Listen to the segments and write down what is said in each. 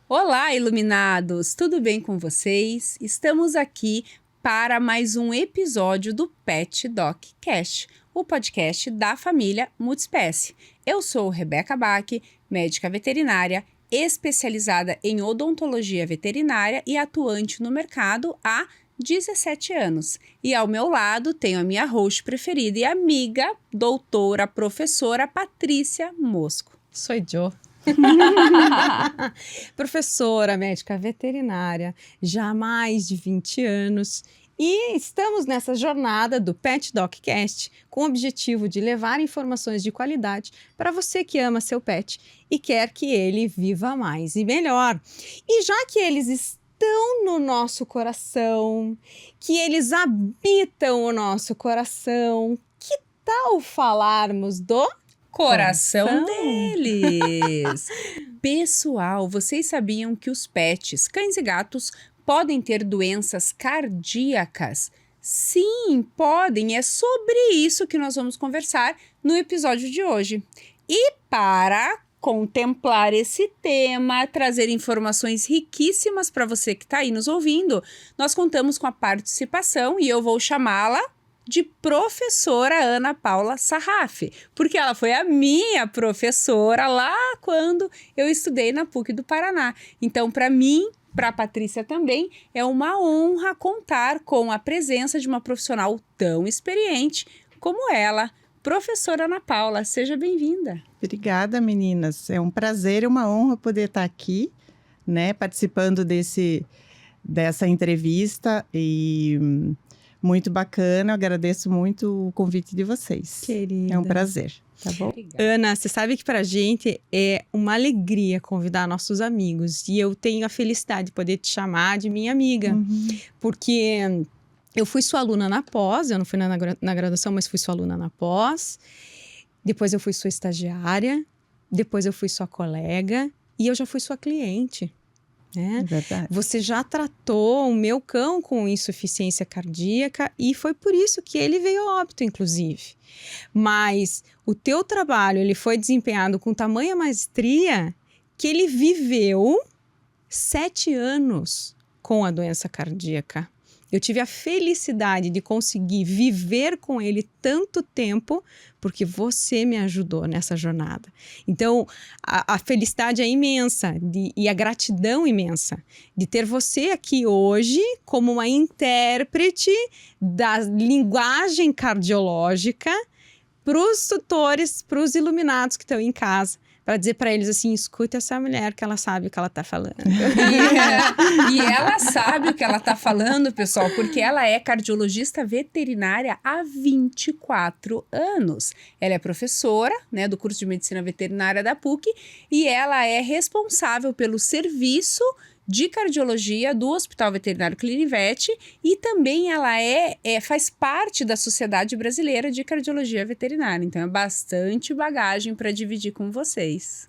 Olá, iluminados! Tudo bem com vocês? Estamos aqui para mais um episódio do Pet Doc Cast, o podcast da família Multiespécie. Eu sou Rebeca Bach, médica veterinária, especializada em odontologia veterinária e atuante no mercado há 17 anos. E ao meu lado tenho a minha host preferida e amiga, doutora, professora Patrícia Mosco. Sou eu. Professora médica veterinária, já há mais de 20 anos. E estamos nessa jornada do Pet Doc Cast com o objetivo de levar informações de qualidade para você que ama seu pet e quer que ele viva mais e melhor. E já que eles estão no nosso coração, que eles habitam o nosso coração, que tal falarmos do coração deles! Pessoal, vocês sabiam que os pets, cães e gatos, podem ter doenças cardíacas? Sim, podem. É sobre isso que nós vamos conversar no episódio de hoje. E para contemplar esse tema, trazer informações riquíssimas para você que está aí nos ouvindo, nós contamos com a participação e eu vou chamá-la de professora Ana Paula Sarraf, porque ela foi a minha professora lá quando eu estudei na PUC do Paraná. Então, para mim, para a Patrícia também, é uma honra contar com a presença de uma profissional tão experiente como ela. Professora Ana Paula, seja bem-vinda. Obrigada, meninas. É um prazer e uma honra poder estar aqui, né, participando dessa entrevista e muito bacana. Eu agradeço muito o convite de vocês. Querida. É um prazer, tá bom? Obrigada. Ana, você sabe que pra gente é uma alegria convidar nossos amigos e eu tenho a felicidade de poder te chamar de minha amiga, porque eu fui sua aluna na pós, eu não fui na graduação, mas fui sua aluna na pós, depois eu fui sua estagiária, depois eu fui sua colega e eu já fui sua cliente. É verdade. Você já tratou o meu cão com insuficiência cardíaca e foi por isso que ele veio a óbito, inclusive. Mas o teu trabalho ele foi desempenhado com tamanha maestria que ele viveu 7 anos com a doença cardíaca. Eu tive a felicidade de conseguir viver com ele tanto tempo porque você me ajudou nessa jornada. Então, a felicidade é imensa e a gratidão imensa de ter você aqui hoje como uma intérprete da linguagem cardiológica para os tutores, para os iluminados que estão em casa. Para dizer para eles assim, escuta essa mulher que ela sabe o que ela tá falando. E ela sabe o que ela tá falando, pessoal, porque ela é cardiologista veterinária há 24 anos. Ela é professora, né, do curso de medicina veterinária da PUC e ela é responsável pelo serviço de cardiologia do Hospital Veterinário Clinivete e também ela faz parte da Sociedade Brasileira de Cardiologia Veterinária. Então é bastante bagagem para dividir com vocês.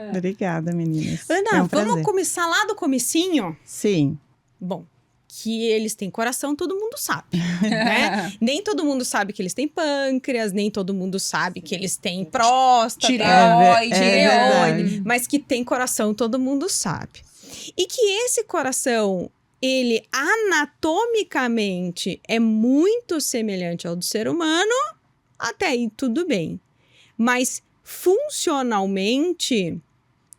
Obrigada, meninas. Ana, É um vamos prazer. começar lá do comecinho? Sim. Bom, que eles têm coração, todo mundo sabe, né? Nem todo mundo sabe que eles têm pâncreas, nem todo mundo sabe que eles têm próstata, tireoide, mas que tem coração, todo mundo sabe. E que esse coração, ele anatomicamente é muito semelhante ao do ser humano, até aí tudo bem. Mas funcionalmente,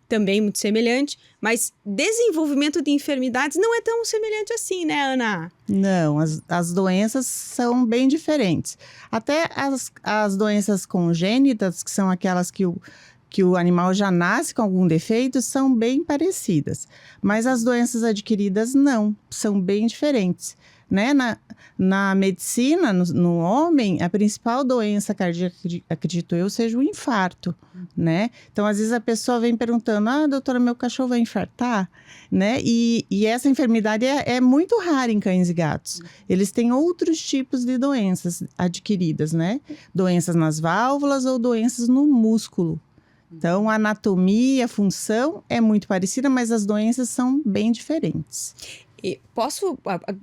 também muito semelhante, mas desenvolvimento de enfermidades não é tão semelhante assim, né, Ana? Não, as doenças são bem diferentes. Até as doenças congênitas, que são aquelas que o animal já nasce com algum defeito, são bem parecidas. Mas as doenças adquiridas não, são bem diferentes. Né? Na medicina, no homem, a principal doença cardíaca, acredito eu, seja o infarto, né? Então, às vezes a pessoa vem perguntando, doutora, meu cachorro vai infartar? Né? E essa enfermidade é muito rara em cães e gatos. Eles têm outros tipos de doenças adquiridas, né? Doenças nas válvulas ou doenças no músculo. Então, a anatomia, a função é muito parecida, mas as doenças são bem diferentes. E posso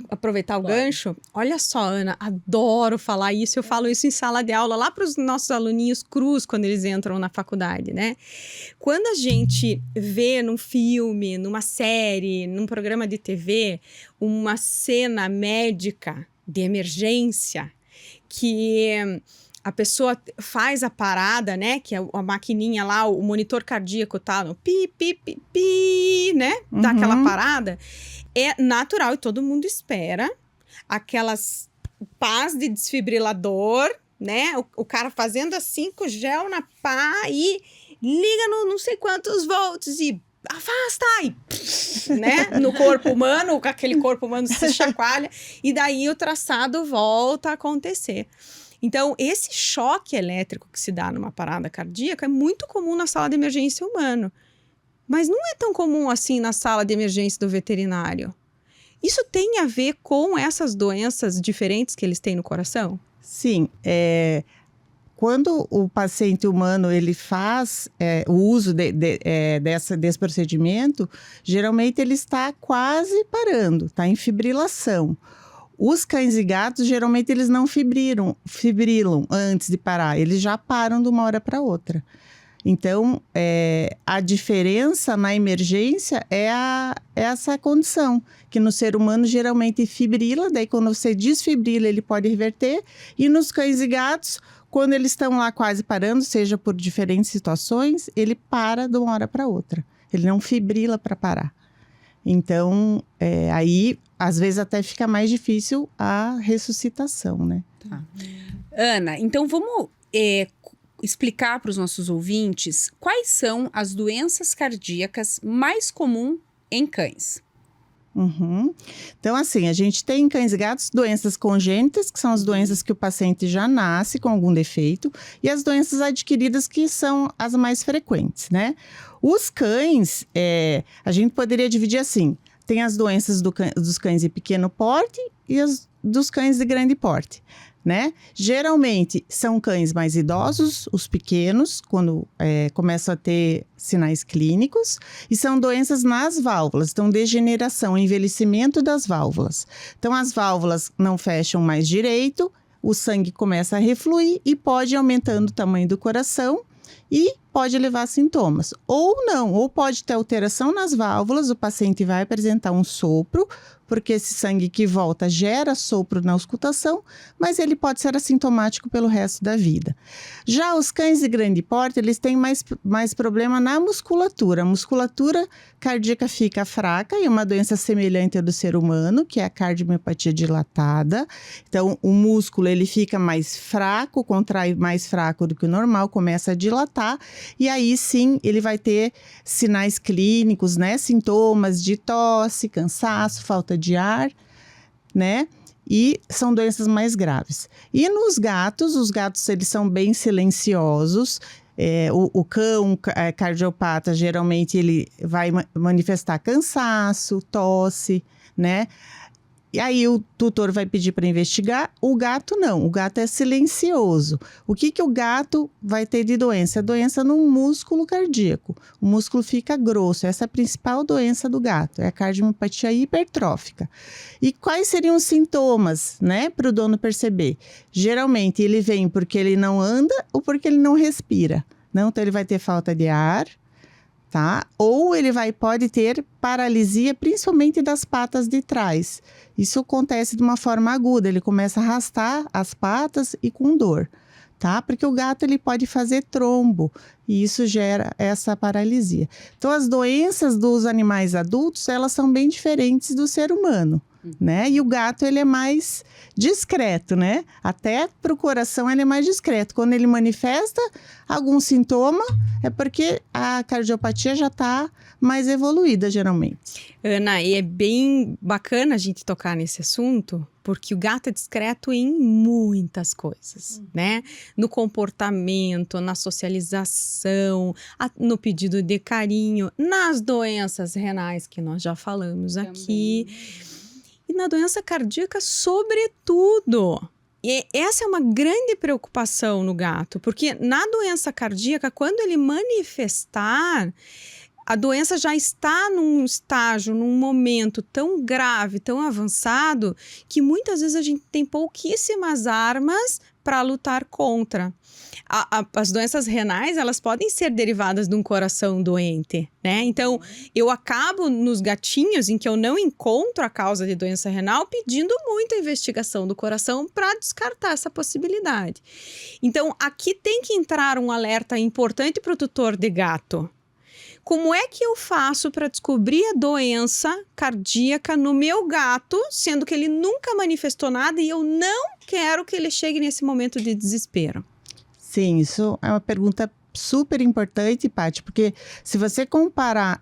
aproveitar o Pode. gancho? Olha só, Ana, adoro falar isso. Eu falo isso em sala de aula, lá para os nossos aluninhos crus, quando eles entram na faculdade, né? Quando a gente vê num filme, numa série, num programa de TV, uma cena médica de emergência, que a pessoa faz a parada, né? Que a maquininha lá, o monitor cardíaco tá no pi, pi, pi, pi, né? Dá aquela parada. É natural e todo mundo espera aquelas pás de desfibrilador, né? O cara fazendo assim com gel na pá e liga no não sei quantos volts e afasta e, né? No corpo humano, aquele corpo humano se chacoalha e daí o traçado volta a acontecer. Então, esse choque elétrico que se dá numa parada cardíaca é muito comum na sala de emergência humana. Mas não é tão comum assim na sala de emergência do veterinário. Isso tem a ver com essas doenças diferentes que eles têm no coração? Sim, quando o paciente humano ele faz o uso desse procedimento, geralmente ele está quase parando, está em fibrilação. Os cães e gatos, geralmente, eles não fibrilam antes de parar. Eles já param de uma hora para outra. Então, a diferença na emergência é essa condição, que no ser humano, geralmente, fibrila. Daí, quando você desfibrila, ele pode reverter. E nos cães e gatos, quando eles estão lá quase parando, seja por diferentes situações, ele para de uma hora para outra. Ele não fibrila para parar. Então, aí, às vezes, até fica mais difícil a ressuscitação, né? Tá. Ana, então vamos explicar para os nossos ouvintes quais são as doenças cardíacas mais comuns em cães. Uhum. Então, assim, a gente tem em cães e gatos doenças congênitas, que são as doenças que o paciente já nasce com algum defeito, e as doenças adquiridas, que são as mais frequentes, né? Os cães, a gente poderia dividir assim, tem as doenças dos cães de pequeno porte e as dos cães de grande porte, né? Geralmente são cães mais idosos, os pequenos, quando começam a ter sinais clínicos, e são doenças nas válvulas, então degeneração, envelhecimento das válvulas. Então as válvulas não fecham mais direito, o sangue começa a refluir e pode ir aumentando o tamanho do coração e pode levar a sintomas. Ou não, ou pode ter alteração nas válvulas, o paciente vai apresentar um sopro, porque esse sangue que volta gera sopro na auscultação, mas ele pode ser assintomático pelo resto da vida. Já os cães de grande porte, eles têm mais problema na musculatura. A musculatura cardíaca fica fraca, e é uma doença semelhante à do ser humano, que é a cardiomiopatia dilatada. Então, o músculo ele fica mais fraco, contrai mais fraco do que o normal, começa a dilatar, e aí sim ele vai ter sinais clínicos, né? Sintomas de tosse, cansaço, falta de ar, né? E são doenças mais graves. E nos gatos, os gatos eles são bem silenciosos. O cão cardiopata, geralmente ele vai manifestar cansaço, tosse, né? E aí o tutor vai pedir para investigar, o gato não, o gato é silencioso. O que o gato vai ter de doença? É doença no músculo cardíaco. O músculo fica grosso, essa é a principal doença do gato, é a cardiomiopatia hipertrófica. E quais seriam os sintomas, né, para o dono perceber? Geralmente ele vem porque ele não anda ou porque ele não respira. Não, então ele vai ter falta de ar, tá? Ou ele pode ter paralisia, principalmente das patas de trás. Isso acontece de uma forma aguda, ele começa a arrastar as patas e com dor, tá? Porque o gato ele pode fazer trombo e isso gera essa paralisia. Então, as doenças dos animais adultos, elas são bem diferentes do ser humano, né? E o gato, ele é mais discreto, né? Até para o coração, ele é mais discreto. Quando ele manifesta algum sintoma, é porque a cardiopatia já está mais evoluída, geralmente. Ana, e é bem bacana a gente tocar nesse assunto, porque o gato é discreto em muitas coisas, né? No comportamento, na socialização, no pedido de carinho, nas doenças renais, que nós já falamos aqui, e na doença cardíaca, sobretudo. E essa é uma grande preocupação no gato, porque na doença cardíaca, quando ele manifestar, a doença já está num estágio, num momento tão grave, tão avançado, que muitas vezes a gente tem pouquíssimas armas para lutar contra. As doenças renais, elas podem ser derivadas de um coração doente, né? Então, eu acabo nos gatinhos em que eu não encontro a causa de doença renal pedindo muita investigação do coração para descartar essa possibilidade. Então, aqui tem que entrar um alerta importante para o tutor de gato. Como é que eu faço para descobrir a doença cardíaca no meu gato, sendo que ele nunca manifestou nada e eu não quero que ele chegue nesse momento de desespero? Sim, isso é uma pergunta super importante, Paty, porque se você comparar,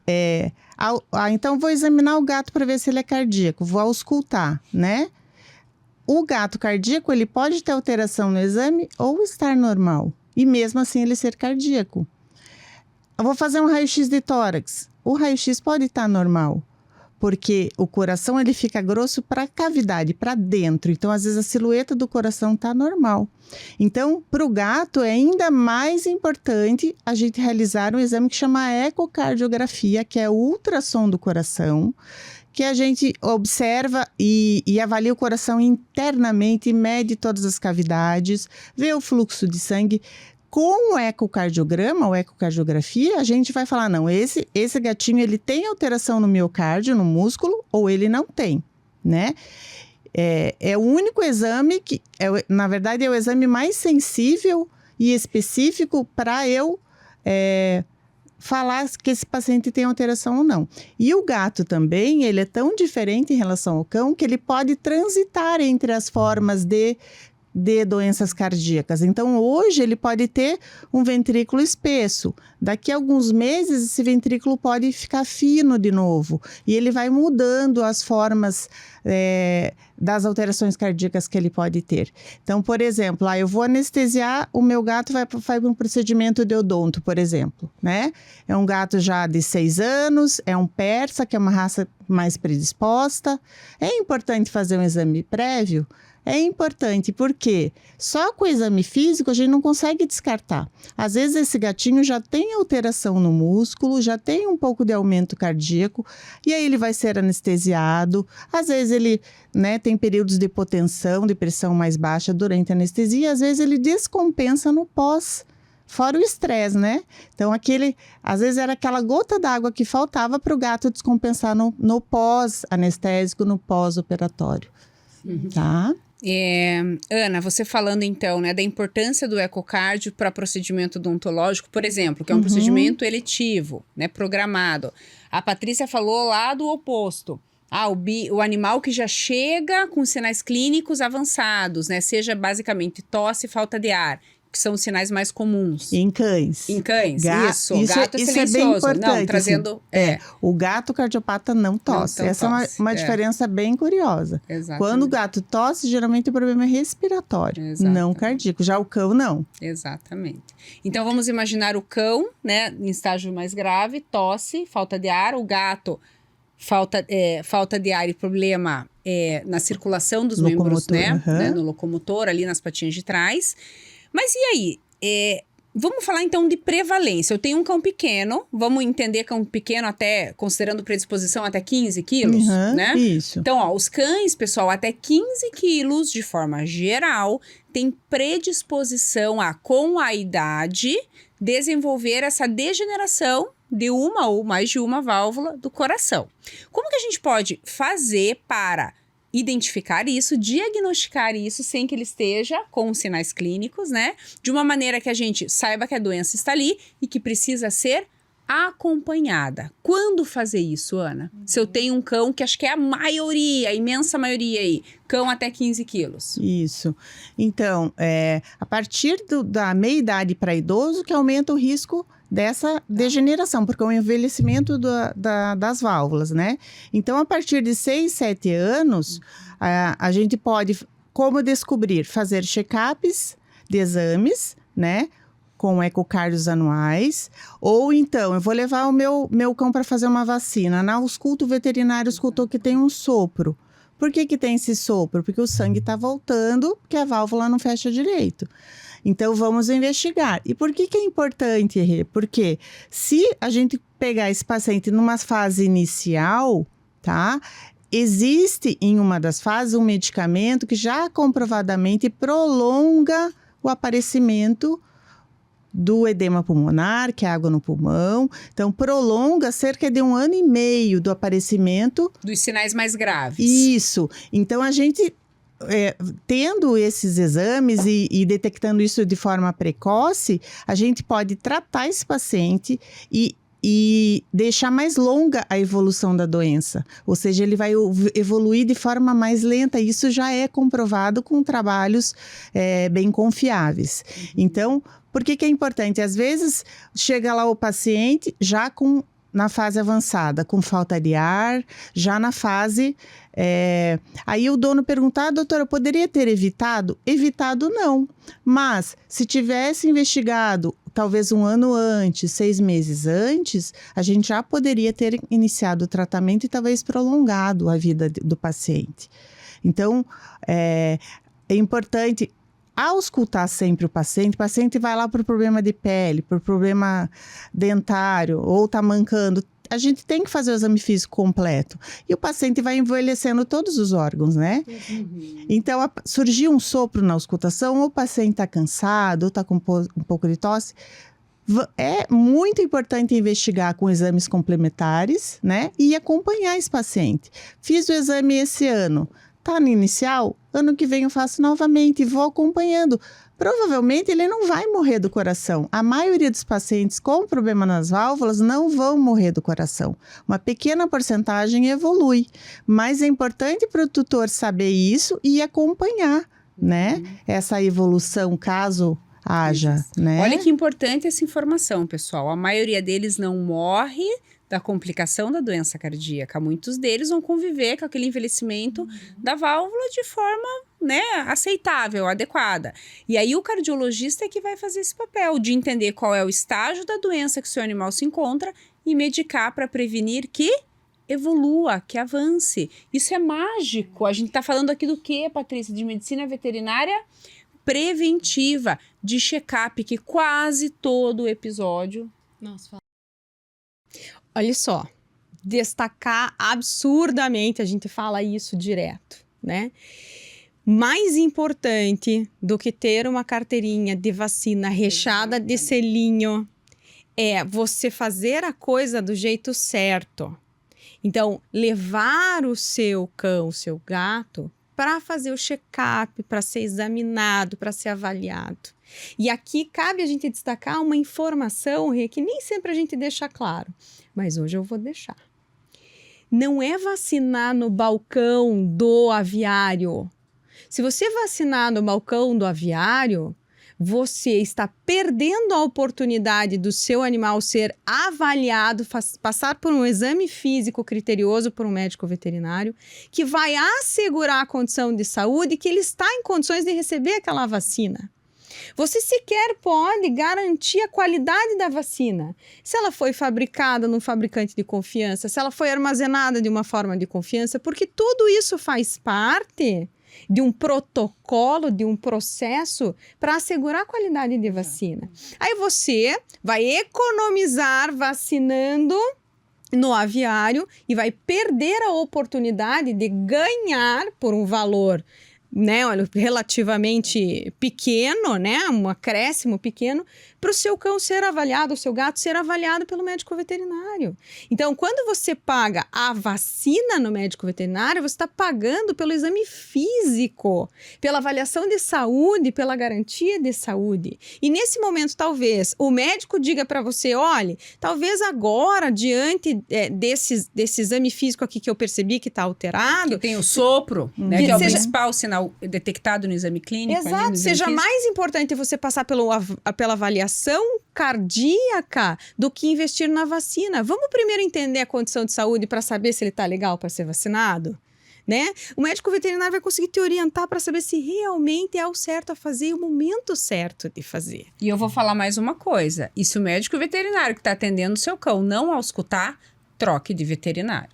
então vou examinar o gato para ver se ele é cardíaco, vou auscultar, né? O gato cardíaco, ele pode ter alteração no exame ou estar normal, e mesmo assim ele ser cardíaco. Eu vou fazer um raio-x de tórax. O raio-x pode estar normal, porque o coração ele fica grosso para a cavidade, para dentro. Então, às vezes, a silhueta do coração está normal. Então, para o gato, é ainda mais importante a gente realizar um exame que chama ecocardiografia, que é o ultrassom do coração, que a gente observa e avalia o coração internamente, mede todas as cavidades, vê o fluxo de sangue. Com o ecocardiograma, ou ecocardiografia, a gente vai falar, não, esse gatinho, ele tem alteração no miocárdio, no músculo, ou ele não tem, né? É o único exame que, na verdade, é o exame mais sensível e específico para eu falar que esse paciente tem alteração ou não. E o gato também, ele é tão diferente em relação ao cão, que ele pode transitar entre as formas de doenças cardíacas. Então, hoje ele pode ter um ventrículo espesso. Daqui a alguns meses, esse ventrículo pode ficar fino de novo. E ele vai mudando as formas das alterações cardíacas que ele pode ter. Então, por exemplo, eu vou anestesiar, o meu gato vai para um procedimento de odonto, por exemplo, né? É um gato já de 6 anos, é um persa, que é uma raça mais predisposta. É importante fazer um exame prévio? É importante, porque só com o exame físico a gente não consegue descartar. Às vezes esse gatinho já tem alteração no músculo, já tem um pouco de aumento cardíaco, e aí ele vai ser anestesiado. Às vezes ele, tem períodos de hipotensão, de pressão mais baixa durante a anestesia, e às vezes ele descompensa no pós. Fora o estresse, né? Então, às vezes era aquela gota d'água que faltava para o gato descompensar no pós-anestésico, no pós-operatório. Tá? Ana, você falando então, da importância do ecocardio para procedimento odontológico, por exemplo, que é um procedimento eletivo, programado. A Patrícia falou lá do oposto. O animal que já chega com sinais clínicos avançados, seja basicamente tosse e falta de ar, que são os sinais mais comuns. Em cães. Em cães, isso. Gato isso silencioso. É bem importante. Não, trazendo... Assim, o gato cardiopata não tosse. Essa é uma diferença bem curiosa. Exatamente. Quando o gato tosse, geralmente o problema é respiratório, não cardíaco. Já o cão, não. Exatamente. Então, vamos imaginar o cão, em estágio mais grave, tosse, falta de ar. O gato, falta de ar e problema na circulação dos membros, no locomotor, ali nas patinhas de trás. Mas e aí? Vamos falar então de prevalência. Eu tenho um cão pequeno, vamos entender cão pequeno até, considerando predisposição, até 15 quilos, né? Isso. Então, os cães, pessoal, até 15 quilos, de forma geral, têm predisposição com a idade, desenvolver essa degeneração de uma ou mais de uma válvula do coração. Como que a gente pode fazer para identificar isso, diagnosticar isso sem que ele esteja com sinais clínicos, de uma maneira que a gente saiba que a doença está ali e que precisa ser acompanhada. Quando fazer isso, Ana? Se eu tenho um cão que acho que é a imensa maioria aí, cão até 15 quilos. Isso. Então, a partir da meia-idade para idoso que aumenta o risco dessa degeneração, porque é o envelhecimento das válvulas, né? Então, a partir de 6, 7 anos, a gente pode, como descobrir? Fazer check-ups de exames, com ecocardios anuais, ou então, eu vou levar o meu cão para fazer uma vacina. Na ausculto, o veterinário escutou que tem um sopro. Por que tem esse sopro? Porque o sangue está voltando, porque a válvula não fecha direito. Então, vamos investigar. E por que é importante, Rê? Porque se a gente pegar esse paciente numa fase inicial, tá? Existe em uma das fases um medicamento que já comprovadamente prolonga o aparecimento do edema pulmonar, que é água no pulmão. Então, prolonga cerca de 1 ano e meio do aparecimento. Dos sinais mais graves. Isso. Então, a gente, tendo esses exames e detectando isso de forma precoce, a gente pode tratar esse paciente e deixar mais longa a evolução da doença. Ou seja, ele vai evoluir de forma mais lenta. Isso já é comprovado com trabalhos bem confiáveis. Então, por que é importante? Às vezes, chega lá o paciente já na fase avançada, com falta de ar, já na fase... Aí o dono pergunta, doutora, eu poderia ter evitado? Evitado não, mas se tivesse investigado talvez 1 ano antes, 6 meses antes, a gente já poderia ter iniciado o tratamento e talvez prolongado a vida do paciente. Então, é importante auscultar sempre o paciente vai lá por problema de pele, por problema dentário, ou está mancando, a gente tem que fazer o exame físico completo. E o paciente vai envelhecendo todos os órgãos, né? Uhum. Então, surgiu um sopro na auscultação, ou o paciente está cansado, ou está com um pouco de tosse. É muito importante investigar com exames complementares, né? E acompanhar esse paciente. Fiz o exame esse ano. Está no inicial? Ano que vem eu faço novamente e vou acompanhando. Provavelmente ele não vai morrer do coração. A maioria dos pacientes com problema nas válvulas não vão morrer do coração. Uma pequena porcentagem evolui. Mas é importante para o tutor saber isso e acompanhar, né? Essa evolução, caso haja, né? Olha que importante essa informação, pessoal. A maioria deles não morre da complicação da doença cardíaca. Muitos deles vão conviver com aquele envelhecimento da válvula de forma, né, aceitável, adequada. E aí o cardiologista é que vai fazer esse papel de entender qual é o estágio da doença que o seu animal se encontra e medicar para prevenir que evolua, que avance. Isso é mágico. A gente está falando aqui do quê, Patrícia? De medicina veterinária preventiva, de check-up, que quase todo episódio... Nossa, olha só, destacar absurdamente, a gente fala isso direto, né? Mais importante do que ter uma carteirinha de vacina recheada de selinho é você fazer a coisa do jeito certo. Então, levar o seu cão, o seu gato, para fazer o check-up, para ser examinado, para ser avaliado. E aqui cabe a gente destacar uma informação, Rê, que nem sempre a gente deixa claro. Mas hoje eu vou deixar. Não é vacinar no balcão do aviário. Se você vacinar no balcão do aviário, você está perdendo a oportunidade do seu animal ser avaliado, passar por um exame físico criterioso por um médico veterinário, que vai assegurar a condição de saúde que ele está em condições de receber aquela vacina. Você sequer pode garantir a qualidade da vacina. Se ela foi fabricada num fabricante de confiança, se ela foi armazenada de uma forma de confiança, porque tudo isso faz parte de um protocolo, de um processo para assegurar a qualidade de vacina. Aí você vai economizar vacinando no aviário e vai perder a oportunidade de ganhar por um valor, né, olha, relativamente pequeno, né, um acréscimo pequeno, para o seu cão ser avaliado, o seu gato ser avaliado pelo médico veterinário. Então, quando você paga a vacina no médico veterinário, você está pagando pelo exame físico, pela avaliação de saúde, pela garantia de saúde. E nesse momento, talvez, o médico diga para você, olha, talvez agora, diante desse exame físico aqui que eu percebi que está alterado... Que tem o sopro, né, que é o principal sinal detectado no exame clínico. Exato, ali, seja físico. Mais importante você passar pela avaliação cardíaca do que investir na vacina. Vamos primeiro entender a condição de saúde para saber se ele está legal para ser vacinado? Né? O médico veterinário vai conseguir te orientar para saber se realmente é o certo a fazer e o momento certo de fazer. E eu vou falar mais uma coisa. E se o médico veterinário que está atendendo o seu cão não auscultar, troque de veterinário.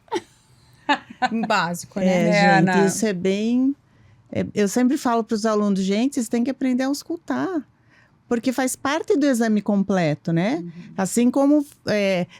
Básico, né? Gente, isso é bem... eu sempre falo para os alunos, gente, vocês têm que aprender a auscultar. porque faz parte do exame completo, né? Assim como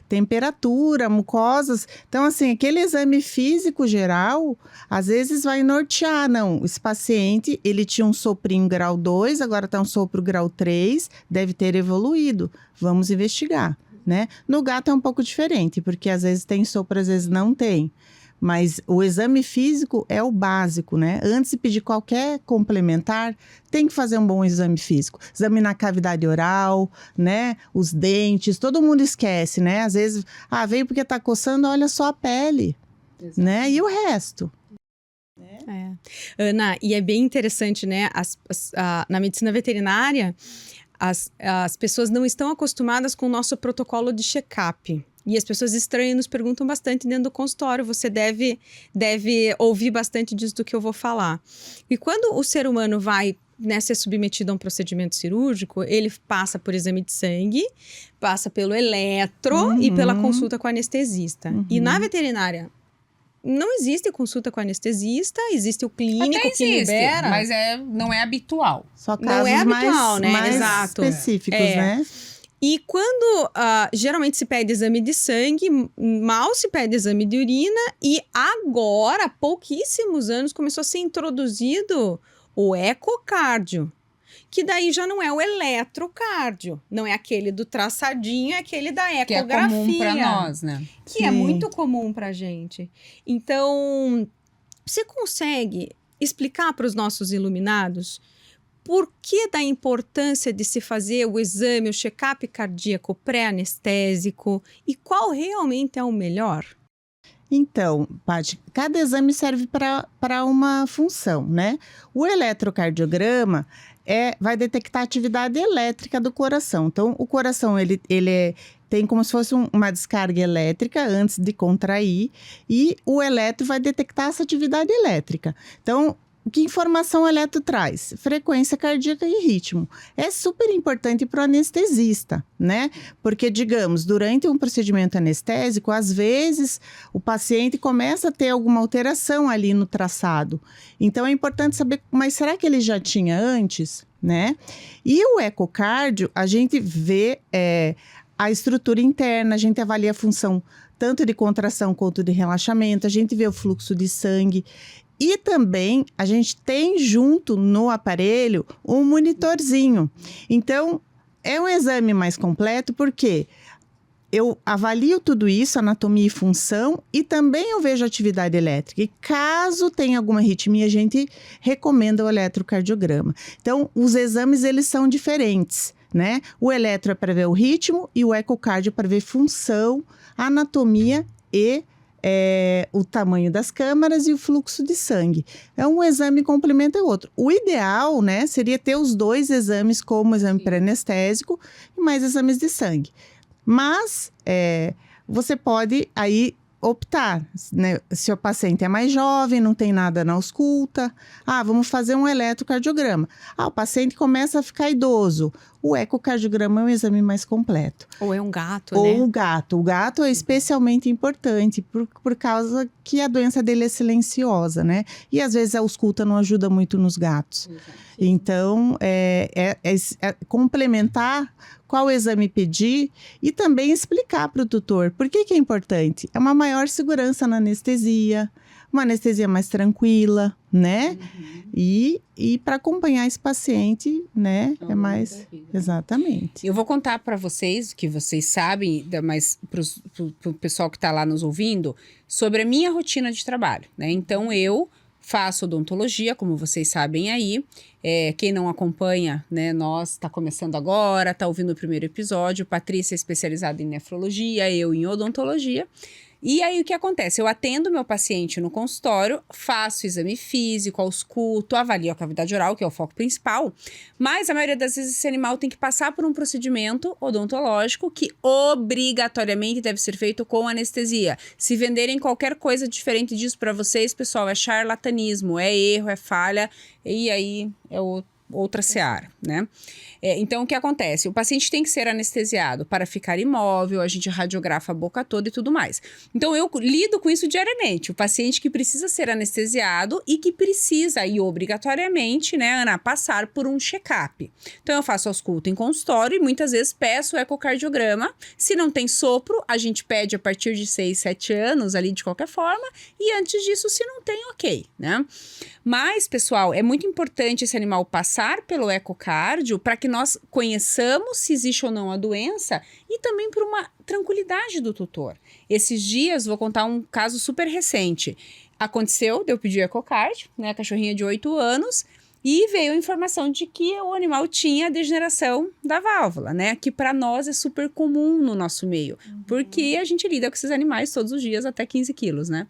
temperatura, mucosas. Então, assim, aquele exame físico geral, às vezes vai nortear, não, esse paciente, ele tinha um soprinho grau 2, agora está um sopro grau 3, deve ter evoluído, vamos investigar, né? No gato é um pouco diferente, porque às vezes tem sopro, às vezes não tem. Mas o exame físico é o básico, né? Antes de pedir qualquer complementar, tem que fazer um bom exame físico. Examinar a cavidade oral, né? Os dentes, todo mundo esquece, né? Às vezes, veio porque tá coçando, olha só a pele, né? E o resto. Ana, e é bem interessante, né? Na medicina veterinária, as pessoas não estão acostumadas com o nosso protocolo de check-up. E as pessoas estranham nos perguntam bastante dentro do consultório. Você deve ouvir bastante disso do que eu vou falar. E quando o ser humano vai, né, ser submetido a um procedimento cirúrgico, ele passa por exame de sangue, passa pelo eletro e pela consulta com o anestesista. E na veterinária, não existe consulta com anestesista, existe o clínico Até que existe, libera. mas não é habitual. Só Não casos é habitual, né? mais Exato. específicos, né? E quando geralmente se pede exame de sangue, mal se pede exame de urina, e agora, há pouquíssimos anos, começou a ser introduzido o ecocardio, que daí já não é o eletrocardio, não é aquele do traçadinho, é aquele da ecografia. Que é comum para nós, né? Que é muito comum pra gente. Então, você consegue explicar para os nossos iluminados por que da importância de se fazer o exame, o check-up cardíaco pré-anestésico e qual realmente é o melhor? Então, Paty, cada exame serve para uma função, né? O eletrocardiograma vai detectar a atividade elétrica do coração. Então, o coração, ele tem como se fosse uma descarga elétrica antes de contrair e o eletro vai detectar essa atividade elétrica. Então, que informação o eletro traz? Frequência cardíaca e ritmo. É super importante para o anestesista, né? Porque, digamos, durante um procedimento anestésico, às vezes o paciente começa a ter alguma alteração ali no traçado. Então, é importante saber, mas será que ele já tinha antes, né? E o ecocardio, a gente vê a estrutura interna, a gente avalia a função tanto de contração quanto de relaxamento, a gente vê o fluxo de sangue. E também a gente tem junto no aparelho um monitorzinho. Então, é um exame mais completo porque eu avalio tudo isso, anatomia e função, e também eu vejo atividade elétrica. E caso tenha alguma arritmia, a gente recomenda o eletrocardiograma. Então, os exames, eles são diferentes, né? O eletro é para ver o ritmo e o ecocardio é para ver função, anatomia e o tamanho das câmaras e o fluxo de sangue. Um exame complementa o outro. O ideal, né, seria ter os dois exames como exame pré-anestésico e mais exames de sangue. Mas você pode aí optar, né? Se o paciente é mais jovem, não tem nada na ausculta, vamos fazer um eletrocardiograma. O paciente começa a ficar idoso. O ecocardiograma é um exame mais completo. Ou é um gato, né? Ou o gato. O gato é especialmente importante por causa que a doença dele é silenciosa, né? E às vezes a ausculta não ajuda muito nos gatos. Então, complementar qual exame pedir e também explicar para o tutor por que é importante. É uma maior segurança na anestesia, uma anestesia mais tranquila, né? E para acompanhar esse paciente, né? É mais... Exatamente. Eu vou contar para vocês, que vocês sabem, mas para o pessoal que está lá nos ouvindo, sobre a minha rotina de trabalho, né? Então, eu faço odontologia, como vocês sabem aí. Quem não acompanha, né, nós está começando agora, está ouvindo o primeiro episódio. Patrícia é especializada em nefrologia, eu em odontologia. E aí, o que acontece? Eu atendo meu paciente no consultório, faço exame físico, ausculto, avalio a cavidade oral, que é o foco principal, mas a maioria das vezes esse animal tem que passar por um procedimento odontológico que obrigatoriamente deve ser feito com anestesia. Se venderem qualquer coisa diferente disso para vocês, pessoal, é charlatanismo, é erro, é falha, e aí é outra seara, né? Então, o que acontece? O paciente tem que ser anestesiado para ficar imóvel, a gente radiografa a boca toda e tudo mais. Então, eu lido com isso diariamente. O paciente que precisa ser anestesiado e que precisa, e obrigatoriamente, né, Ana, passar por um check-up. Então, eu faço ausculto em consultório e muitas vezes peço o ecocardiograma. Se não tem sopro, a gente pede a partir de 6, 7 anos ali de qualquer forma. E antes disso, se não tem, ok, né? Mas, pessoal, é muito importante esse animal passar pelo ecocardio para que nós conheçamos se existe ou não a doença e também por uma tranquilidade do tutor. Esses dias, vou contar um caso super recente. Aconteceu, eu pedi ecocardio, né, cachorrinha de 8 anos, e veio a informação de que o animal tinha degeneração da válvula, né, que para nós é super comum no nosso meio, porque a gente lida com esses animais todos os dias até 15 quilos, né.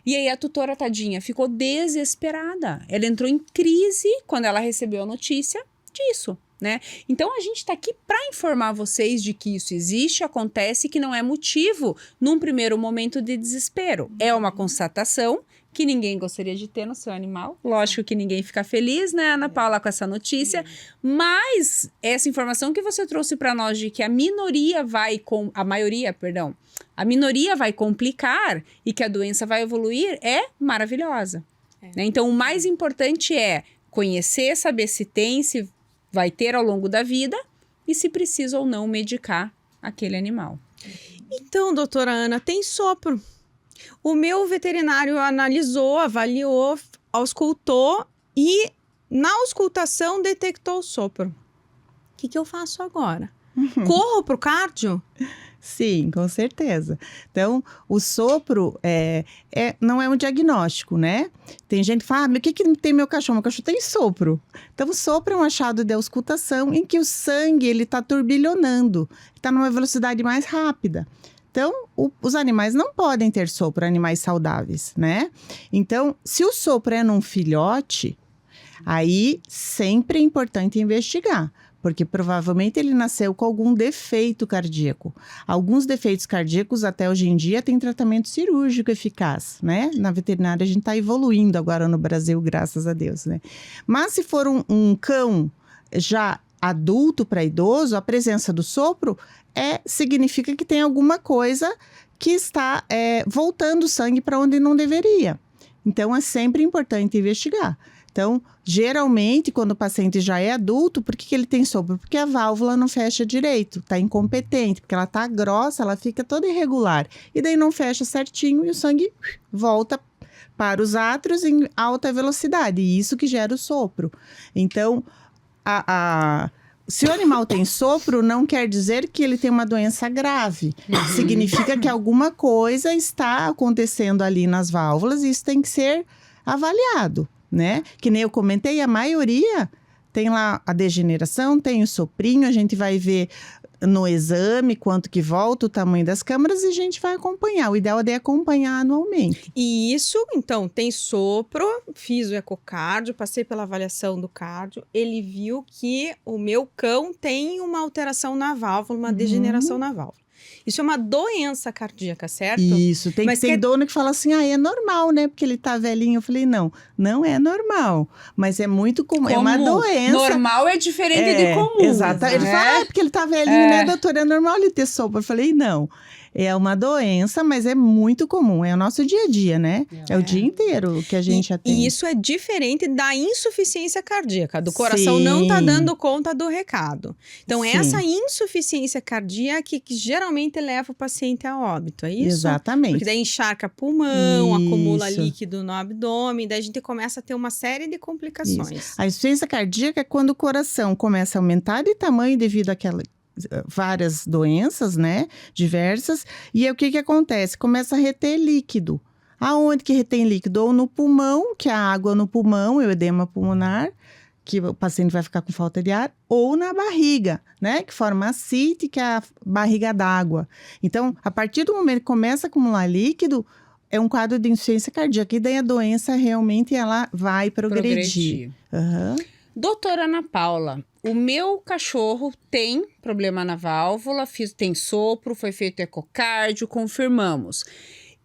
E aí a tutora, tadinha, ficou desesperada. Ela entrou em crise quando ela recebeu a notícia disso, né? Então, a gente está aqui para informar vocês de que isso existe, acontece, que não é motivo num primeiro momento de desespero. É uma constatação que ninguém gostaria de ter no seu animal. Lógico que ninguém fica feliz, né, Ana Paula, com essa notícia. Mas essa informação que você trouxe para nós de que a minoria vai complicar e que a doença vai evoluir é maravilhosa. Né? Então, o mais importante é conhecer, saber se tem, se vai ter ao longo da vida e se precisa ou não medicar aquele animal. Então, doutora Ana, tem sopro. O meu veterinário analisou, avaliou, auscultou e na auscultação detectou o sopro. O que eu faço agora? Corro pro cardio? Sim, com certeza. Então, o sopro não é um diagnóstico, né? Tem gente que fala, mas o que tem meu cachorro? Meu cachorro tem sopro. Então, o sopro é um achado de auscultação em que o sangue está turbilhonando, está numa velocidade mais rápida. Então, os animais não podem ter sopro, animais saudáveis, né? Então, se o sopro é num filhote, aí sempre é importante investigar. Porque provavelmente ele nasceu com algum defeito cardíaco. Alguns defeitos cardíacos, até hoje em dia, têm tratamento cirúrgico eficaz, né? Na veterinária, a gente está evoluindo agora no Brasil, graças a Deus, né? Mas se for um cão já adulto para idoso, a presença do sopro significa que tem alguma coisa que está voltando sangue para onde não deveria. Então, é sempre importante investigar. Então, geralmente, quando o paciente já é adulto, por que ele tem sopro? Porque a válvula não fecha direito, está incompetente, porque ela está grossa, ela fica toda irregular. E daí não fecha certinho e o sangue volta para os átrios em alta velocidade. E isso que gera o sopro. Então, se o animal tem sopro, não quer dizer que ele tem uma doença grave. Significa que alguma coisa está acontecendo ali nas válvulas e isso tem que ser avaliado. Né? Que nem eu comentei, a maioria tem lá a degeneração, tem o soprinho, a gente vai ver no exame quanto que volta, o tamanho das câmaras e a gente vai acompanhar. O ideal é acompanhar anualmente. E isso, então, tem sopro, fiz o ecocardio, passei pela avaliação do cardio, ele viu que o meu cão tem uma alteração na válvula, uma degeneração na válvula. Isso é uma doença cardíaca, certo? Isso, tem dono que fala assim, é normal, né? Porque ele tá velhinho. Eu falei, não é normal. Mas é muito comum, é uma doença. Normal é diferente de comum. Exato. Ele fala, porque ele tá velhinho, né, doutora? É normal ele ter sopro. Eu falei, não. É uma doença, mas é muito comum. É o nosso dia a dia, né? É o dia inteiro que a gente atende. E isso é diferente da insuficiência cardíaca. Do coração não tá dando conta do recado. Então, essa insuficiência cardíaca que geralmente leva o paciente a óbito, é isso? Exatamente. Porque daí encharca pulmão, acumula líquido no abdômen, daí a gente começa a ter uma série de complicações. Isso. A insuficiência cardíaca é quando o coração começa a aumentar de tamanho devido àquela várias doenças, né, diversas, e aí o que acontece? Começa a reter líquido. Aonde que retém líquido? Ou no pulmão, que é a água no pulmão, o edema pulmonar, que o paciente vai ficar com falta de ar, ou na barriga, né, que forma a ascite, que é a barriga d'água. Então, a partir do momento que começa a acumular líquido, é um quadro de insuficiência cardíaca, e daí a doença realmente ela vai progredir. Doutora Ana Paula, o meu cachorro tem problema na válvula, tem sopro, foi feito ecocardio, confirmamos.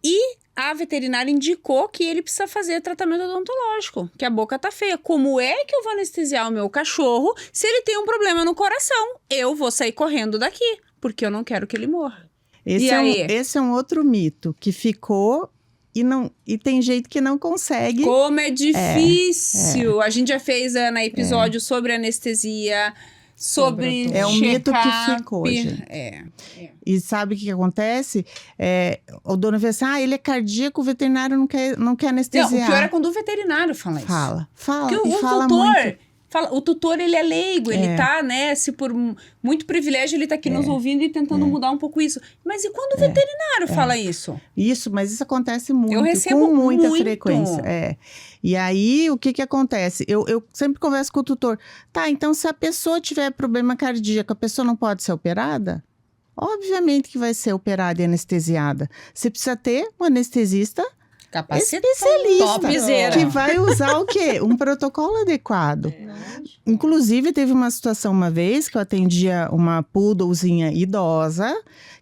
E a veterinária indicou que ele precisa fazer tratamento odontológico, que a boca tá feia. Como é que eu vou anestesiar o meu cachorro se ele tem um problema no coração? Eu vou sair correndo daqui, porque eu não quero que ele morra. Esse é um outro mito que ficou e tem gente que não consegue. Como é difícil! A gente já fez, Ana, episódio sobre anestesia, sobre É um mito que ficou, gente. É. E sabe o que acontece? O dono vê assim, ele é cardíaco, o veterinário não quer Não, anestesiar. o pior é quando o veterinário fala isso. Fala. Porque E o fala tutor... muito. O tutor, ele é leigo, ele tá, né, se por muito privilégio, ele tá aqui nos ouvindo e tentando mudar um pouco isso. Mas e quando o veterinário fala isso? Mas isso acontece muito, Eu recebo com muita muito. frequência. E aí, o que acontece? Eu sempre converso com o tutor. Tá, então se a pessoa tiver problema cardíaco, a pessoa não pode ser operada? Obviamente que vai ser operada e anestesiada. Você precisa ter um anestesista especialista, Topzera. que vai usar o quê? Um protocolo adequado. Inclusive, teve uma situação uma vez que eu atendia uma poodlezinha idosa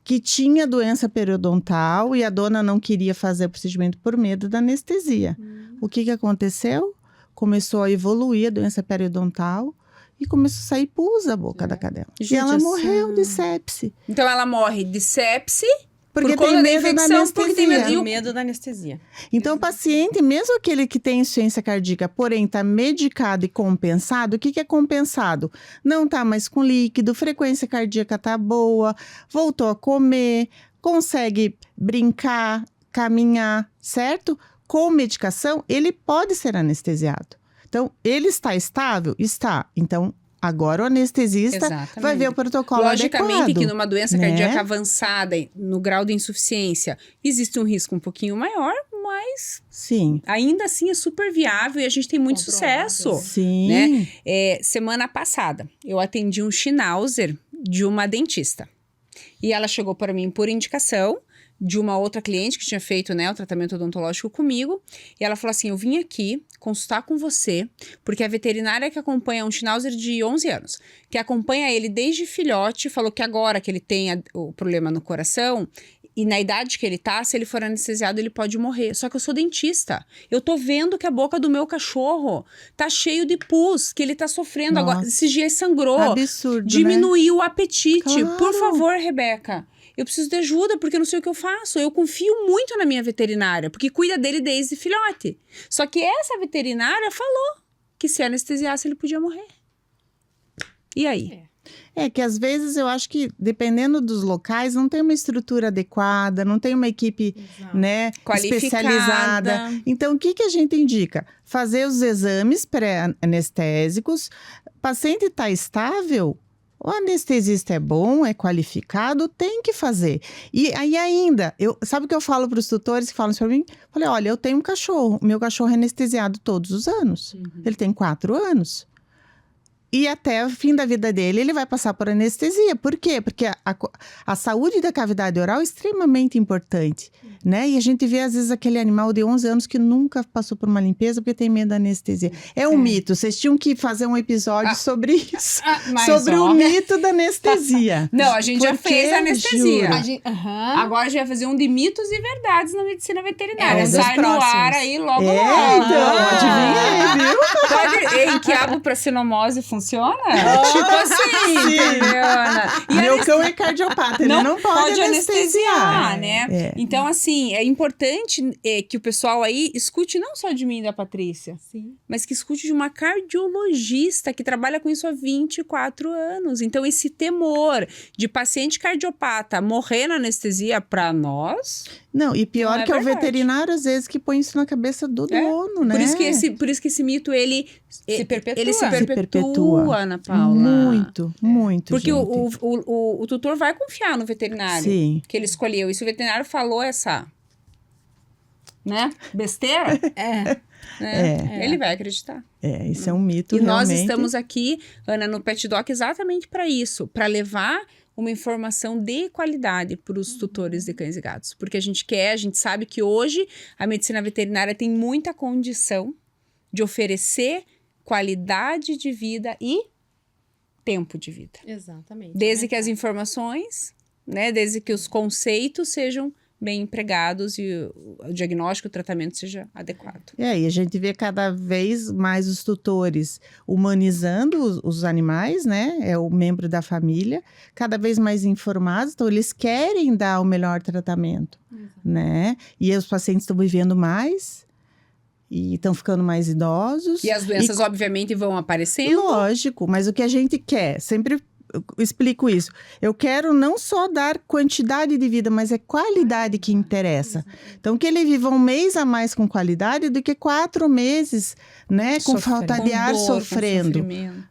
que tinha doença periodontal e a dona não queria fazer o procedimento por medo da anestesia. O que aconteceu? Começou a evoluir a doença periodontal e começou a sair pus da boca da cadela. Gente, e ela assim- morreu de sepse. Então, ela morre de sepse Porque por conta tem da medo da infecção, porque tem medo... anestesia. e o- Medo da anestesia. Então, o paciente, mesmo aquele que tem insuficiência cardíaca, porém está medicado e compensado, o que é compensado? Não está mais com líquido, frequência cardíaca está boa, voltou a comer, consegue brincar, caminhar, certo? Com medicação, ele pode ser anestesiado. Então, ele está estável? Está. Então, agora o anestesista Exatamente. vai ver o protocolo Logicamente adequado. que numa doença né? cardíaca avançada, no grau de insuficiência, existe um risco um pouquinho maior, mas Sim, ainda assim é super viável e a gente tem muito Controlável. sucesso. sim. Né? Semana passada, eu atendi um Schnauzer de uma dentista. E ela chegou para mim por indicação de uma outra cliente que tinha feito, né, o tratamento odontológico comigo. E ela falou assim, eu vim aqui consultar com você, porque a veterinária que acompanha um Schnauzer de 11 anos, que acompanha ele desde filhote, falou que agora que ele tem o problema no coração, e na idade que ele tá, se ele for anestesiado, ele pode morrer. Só que eu sou dentista. Eu tô vendo que a boca do meu cachorro tá cheio de pus, que ele tá sofrendo Nossa. agora. Esses dias sangrou. Absurdo, né? Diminuiu o apetite. Claro. Por favor, Rebeca. Eu preciso de ajuda, porque eu não sei o que eu faço. Eu confio muito na minha veterinária, porque cuida dele desde filhote. Só que essa veterinária falou que se anestesiasse, ele podia morrer. E aí? Que às vezes eu acho que, dependendo dos locais, não tem uma estrutura adequada, não tem uma equipe, né, Qualificada. especializada. Então, o que a gente indica? Fazer os exames pré-anestésicos. O paciente está estável, o anestesista é bom, é qualificado, tem que fazer. E aí ainda, sabe o que eu falo para os tutores que falam isso para mim? Falei, olha, eu tenho um cachorro, meu cachorro é anestesiado todos os anos. Ele tem 4 anos. E até o fim da vida dele, ele vai passar por anestesia. Por quê? Porque a saúde da cavidade oral é extremamente importante, né? E a gente vê, às vezes, aquele animal de 11 anos que nunca passou por uma limpeza porque tem medo da anestesia. É um mito. Vocês tinham que fazer um episódio sobre isso. Mas, sobre ó, o mito da anestesia. Não, a gente já Porque, fez a anestesia. juro. Agora a gente vai fazer um de mitos e verdades na medicina veterinária. É, um dos Sai no próximos. ar aí logo, logo. Então, adivinha aí, viu? Ei, quiabo pra sinomose funciona? Tipo assim, entendeu, Ana? E Meu cão é cardiopata, ele não pode anestesiar. né? É. Então, assim, é importante que o pessoal aí escute não só de mim e da Patrícia, mas que escute de uma cardiologista que trabalha com isso há 24 anos. Então, esse temor de paciente cardiopata morrer na anestesia pra nós... Não, e pior Não é que é o verdade. veterinário, às vezes, que põe isso na cabeça do dono, né? Por isso que esse mito, ele Se perpetua. Ele se Se perpetua, Ana Paula. Muito, muito, Porque gente. o tutor vai confiar no veterinário Sim. que ele escolheu. E se o veterinário falou essa, né, besteira, né, ele vai acreditar. Isso é um mito, E nós realmente. estamos aqui, Ana, no Pet Doc exatamente para isso, para levar uma informação de qualidade para os tutores de cães e gatos. Porque a gente sabe que hoje a medicina veterinária tem muita condição de oferecer qualidade de vida e tempo de vida. Exatamente. Desde que as informações, né, desde que os conceitos sejam bem empregados e o diagnóstico, o tratamento seja adequado. E aí, a gente vê cada vez mais os tutores humanizando os animais, né? É o membro da família, cada vez mais informados, então eles querem dar o melhor tratamento, né? E os pacientes estão vivendo mais e estão ficando mais idosos. E as doenças, obviamente, vão aparecendo. Lógico, mas o que a gente quer, sempre eu explico isso. Eu quero não só dar quantidade de vida, mas é qualidade que interessa. Então, que ele viva um mês a mais com qualidade do que 4 meses, né? Com falta de ar, sofrendo.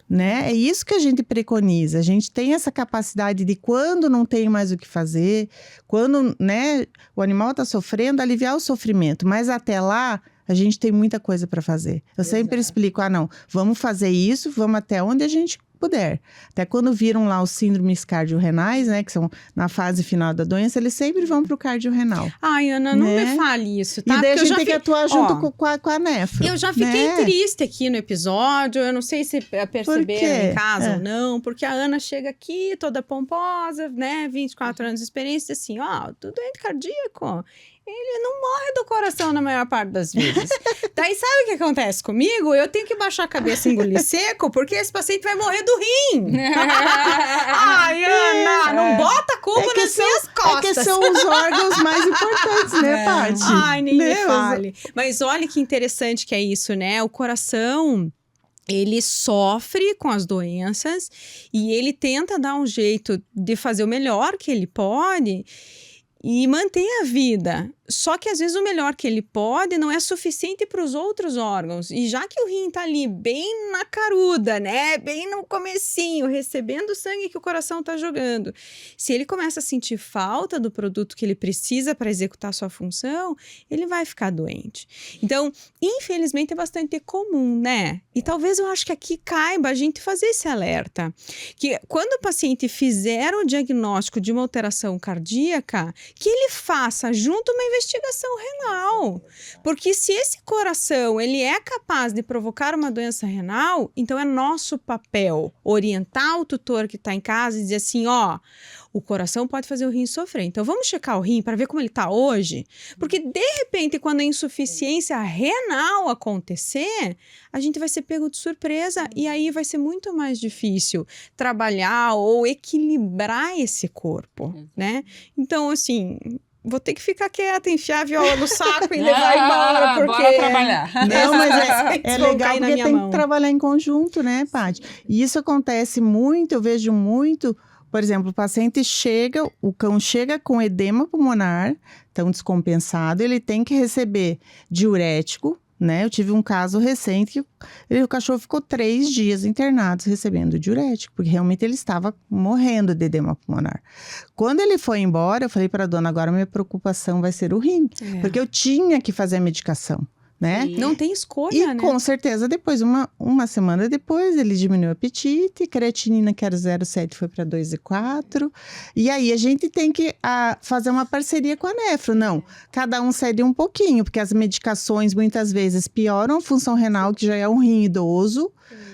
Né? É isso que a gente preconiza. A gente tem essa capacidade de, quando não tem mais o que fazer, quando, né, o animal está sofrendo, aliviar o sofrimento. Mas até lá, a gente tem muita coisa para fazer. Eu sempre explico, não, vamos fazer isso, vamos até onde a gente puder. Até quando viram lá os síndromes cardiorrenais, né, que são na fase final da doença, eles sempre vão pro cardiorrenal. Ai, Ana, não me fale isso, tá? E daí a gente tem que atuar junto com a nefro. Eu já fiquei triste aqui no episódio, eu não sei se perceberam em casa ou não, porque a Ana chega aqui toda pomposa, né, 24 anos de experiência, assim, tudo doente cardíaco. Ele não morre do coração na maior parte das vezes. Daí sabe o que acontece comigo? Eu tenho que baixar a cabeça e engolir seco, porque esse paciente vai morrer do rim. Ai, Ana, não bota a culpa nas minhas costas. É que são os órgãos mais importantes, né, Paty? Ai, nem me fale. Mas olha que interessante que é isso, né? O coração, ele sofre com as doenças e ele tenta dar um jeito de fazer o melhor que ele pode e manter a vida. Só que às vezes o melhor que ele pode não é suficiente para os outros órgãos. E já que o rim tá ali bem na caruda, né? Bem no comecinho, recebendo o sangue que o coração tá jogando. Se ele começa a sentir falta do produto que ele precisa para executar sua função, ele vai ficar doente. Então, infelizmente é bastante comum, né? E talvez eu acho que aqui caiba a gente fazer esse alerta. Que quando o paciente fizer o diagnóstico de uma alteração cardíaca, que ele faça junto uma investigação renal, porque se esse coração ele é capaz de provocar uma doença renal, então é nosso papel orientar o tutor que está em casa e dizer assim, o coração pode fazer o rim sofrer, então vamos checar o rim para ver como ele está hoje, porque de repente quando a insuficiência renal acontecer, a gente vai ser pego de surpresa e aí vai ser muito mais difícil trabalhar ou equilibrar esse corpo, né? Então, assim, vou ter que ficar quieta, enfiar a viola no saco e levar embora, porque... Bora trabalhar. Não, mas é legal porque tem que trabalhar em conjunto, né, Paty? E isso acontece muito, eu vejo muito, por exemplo, o paciente chega, o cão chega com edema pulmonar, tão descompensado, ele tem que receber diurético, né? Eu tive um caso recente que o cachorro ficou 3 dias internado recebendo diurético, porque realmente ele estava morrendo de edema pulmonar. Quando ele foi embora, eu falei para a dona, agora minha preocupação vai ser o rim, porque eu tinha que fazer a medicação. Né? Não tem escolha, né? E com certeza depois, uma semana depois, ele diminuiu o apetite, creatinina que era 0,7 foi para 2,4. E aí a gente tem que fazer uma parceria com a nefro. Não, cada um cede um pouquinho, porque as medicações muitas vezes pioram a função renal, que já é um rim idoso,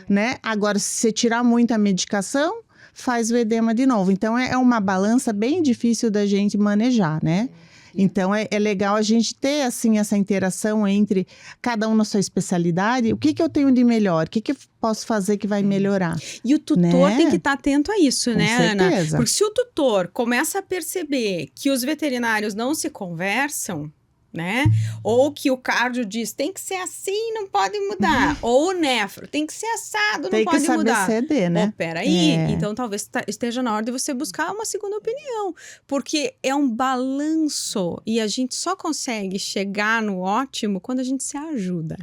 né? Agora, se você tirar muito a medicação, faz o edema de novo. Então, é uma balança bem difícil da gente manejar, né? Então, é legal a gente ter, assim, essa interação entre cada um na sua especialidade. O que eu tenho de melhor? O que eu posso fazer que vai melhorar? E o tutor tem que estar atento a isso, Com né, certeza. Ana? Porque se o tutor começa a perceber que os veterinários não se conversam, né? Ou que o cardio diz, tem que ser assim, não pode mudar. Ou o nefro, tem que ser assado, não pode mudar. Tem que saber ceder, né? Peraí, então talvez esteja na hora de você buscar uma segunda opinião. Porque é um balanço e a gente só consegue chegar no ótimo quando a gente se ajuda.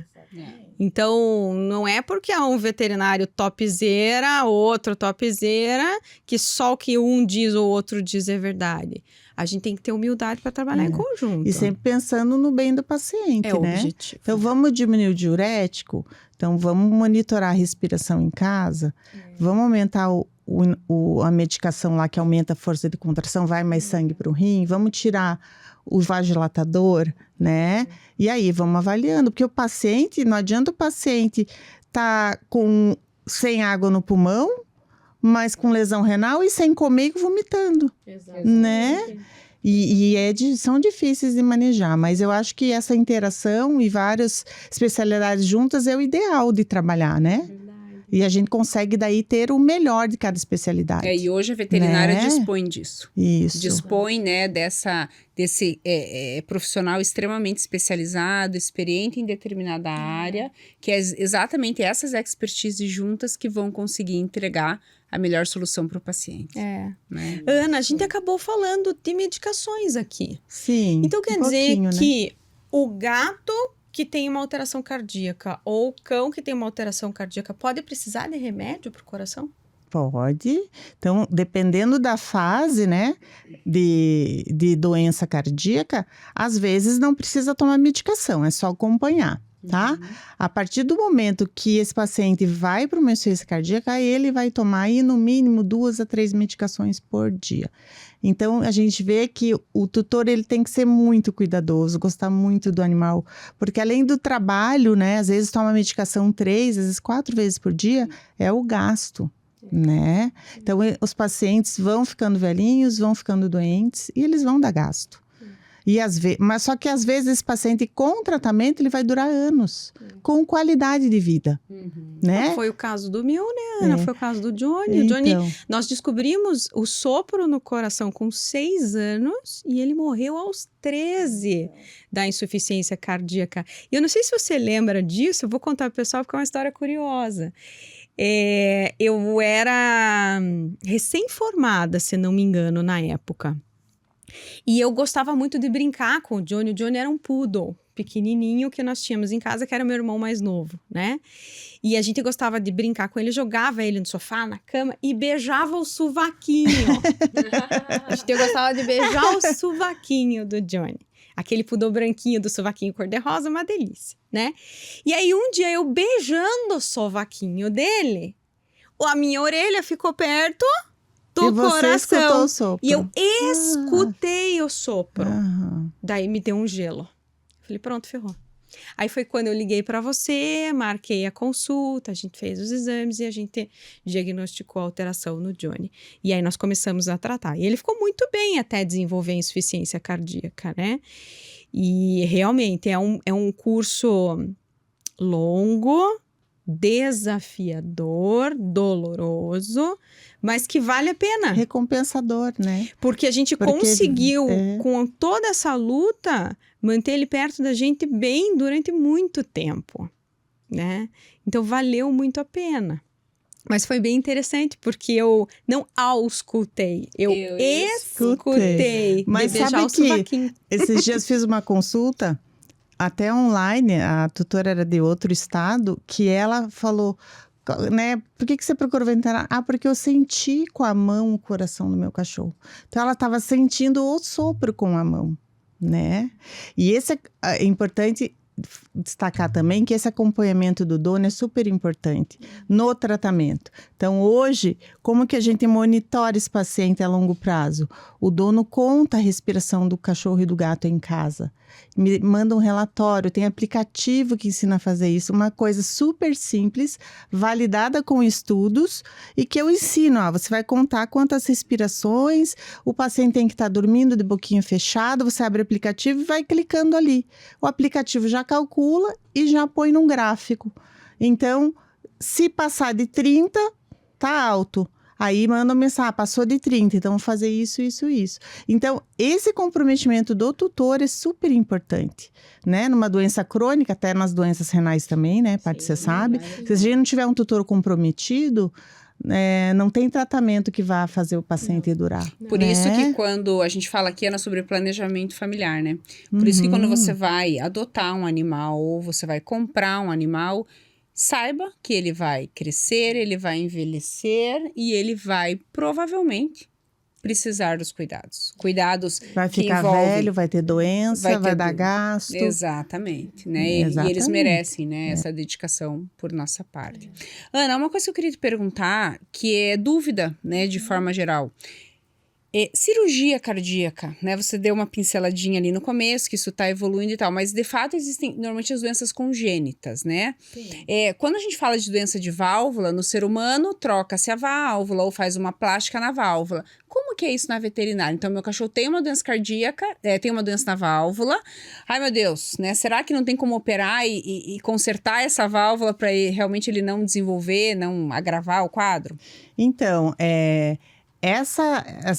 Então, não é porque é um veterinário topzera, outro topzera, que só o que um diz ou outro diz é verdade. A gente tem que ter humildade para trabalhar em conjunto. E sempre pensando no bem do paciente, né? É o objetivo. Então, vamos diminuir o diurético, então vamos monitorar a respiração em casa, vamos aumentar a medicação lá que aumenta a força de contração, vai mais sangue para o rim, vamos tirar o vasodilatador, né? E aí, vamos avaliando, porque o paciente, não adianta o paciente estar sem água no pulmão, mas com lesão renal e sem comer e vomitando, né? São difíceis de manejar, mas eu acho que essa interação e várias especialidades juntas é o ideal de trabalhar, né? E a gente consegue daí ter o melhor de cada especialidade. E hoje a veterinária né? dispõe disso. Isso. Dispõe, né, desse profissional extremamente especializado, experiente em determinada área, que é exatamente essas expertises juntas que vão conseguir entregar a melhor solução para o paciente. Né? Ana, a gente acabou falando de medicações aqui. Sim. Então quer dizer né? que o gato que tem uma alteração cardíaca ou o cão que tem uma alteração cardíaca pode precisar de remédio para o coração? Pode. Então, dependendo da fase, né, de doença cardíaca, às vezes não precisa tomar medicação, é só acompanhar, tá? A partir do momento que esse paciente vai para uma insuficiência cardíaca, ele vai tomar aí no mínimo 2 a 3 medicações por dia. Então, a gente vê que o tutor ele tem que ser muito cuidadoso, gostar muito do animal, porque além do trabalho, né, às vezes toma medicação 3, às vezes 4 vezes por dia, é o gasto. Né? Então, os pacientes vão ficando velhinhos, vão ficando doentes e eles vão dar gasto. Mas só que às vezes esse paciente com tratamento ele vai durar anos, com qualidade de vida. Né? Foi o caso do meu, né, Ana? Foi o caso do Johnny. O Johnny, nós descobrimos o sopro no coração com 6 anos e ele morreu aos 13 da insuficiência cardíaca. E eu não sei se você lembra disso, eu vou contar para o pessoal porque é uma história curiosa. Eu era recém-formada, se não me engano, na época. E eu gostava muito de brincar com o Johnny. O Johnny era um poodle pequenininho que nós tínhamos em casa, que era meu irmão mais novo, né? E a gente gostava de brincar com ele, jogava ele no sofá, na cama e beijava o sovaquinho. Eu gostava de beijar o sovaquinho do Johnny. Aquele poodle branquinho do sovaquinho cor-de-rosa, uma delícia, né? E aí, um dia, eu beijando o sovaquinho dele, a minha orelha ficou perto do coração. Escutou o sopro. E eu escutei o sopro. Daí, me deu um gelo. Falei, pronto, ferrou. Aí foi quando eu liguei para você, marquei a consulta, a gente fez os exames e a gente diagnosticou a alteração no Johnny. E aí nós começamos a tratar. E ele ficou muito bem até desenvolver insuficiência cardíaca, né? E realmente é um curso longo, desafiador, doloroso, mas que vale a pena. Recompensador, né? Porque a gente conseguiu, com toda essa luta, manter ele perto da gente bem durante muito tempo, né? Então, valeu muito a pena. Mas foi bem interessante, porque eu não auscultei, eu escutei. Mas sabe que esses dias fiz uma consulta, até online, a tutora era de outro estado, que ela falou, né, por que você procurou veterinária? Porque eu senti com a mão o coração do meu cachorro. Então, ela estava sentindo o sopro com a mão, né? E esse é importante destacar também que esse acompanhamento do dono é super importante no tratamento. Então, hoje, como que a gente monitora esse paciente a longo prazo? O dono conta a respiração do cachorro e do gato em casa. Me manda um relatório, tem aplicativo que ensina a fazer isso, uma coisa super simples, validada com estudos e que eu ensino, você vai contar quantas respirações, o paciente tem que estar dormindo de boquinha fechada, você abre o aplicativo e vai clicando ali. O aplicativo já calcula e já põe num gráfico. Então, se passar de 30, tá alto. Aí manda uma mensagem, passou de 30, então vamos fazer isso. Então, esse comprometimento do tutor é super importante, né? Numa doença crônica, até nas doenças renais também, né, Paty, você sabe? Se a gente não tiver um tutor comprometido, não tem tratamento que vá fazer o paciente durar. Por isso que quando a gente fala aqui, Ana, sobre planejamento familiar, né? Por isso que quando você vai adotar um animal ou você vai comprar um animal, saiba que ele vai crescer, ele vai envelhecer e ele vai provavelmente precisar dos cuidados. Cuidados vai ficar velho, vai ter doença, vai dar gasto. Exatamente, né? E eles merecem, né, essa dedicação por nossa parte. Ana, uma coisa que eu queria te perguntar, que é dúvida, né, de forma geral. Cirurgia cardíaca, né? Você deu uma pinceladinha ali no começo, que isso está evoluindo e tal, mas de fato existem normalmente as doenças congênitas, né? Quando a gente fala de doença de válvula, no ser humano, troca-se a válvula ou faz uma plástica na válvula. Como que é isso na veterinária? Então, meu cachorro tem uma doença cardíaca, tem uma doença na válvula. Ai, meu Deus, né? Será que não tem como operar e consertar essa válvula para realmente ele não desenvolver, não agravar o quadro? Então,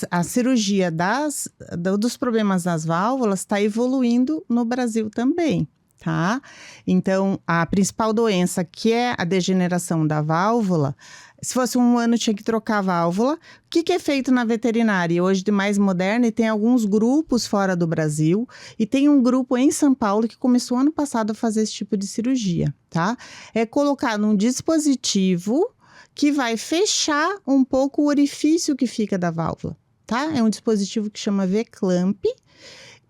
a cirurgia dos problemas das válvulas está evoluindo no Brasil também, tá? Então, a principal doença, que é a degeneração da válvula, se fosse um ano tinha que trocar a válvula. O que é feito na veterinária? Hoje de mais moderna, e tem alguns grupos fora do Brasil, e tem um grupo em São Paulo que começou ano passado a fazer esse tipo de cirurgia, tá? É colocar num dispositivo que vai fechar um pouco o orifício que fica da válvula, tá? É um dispositivo que chama V-clamp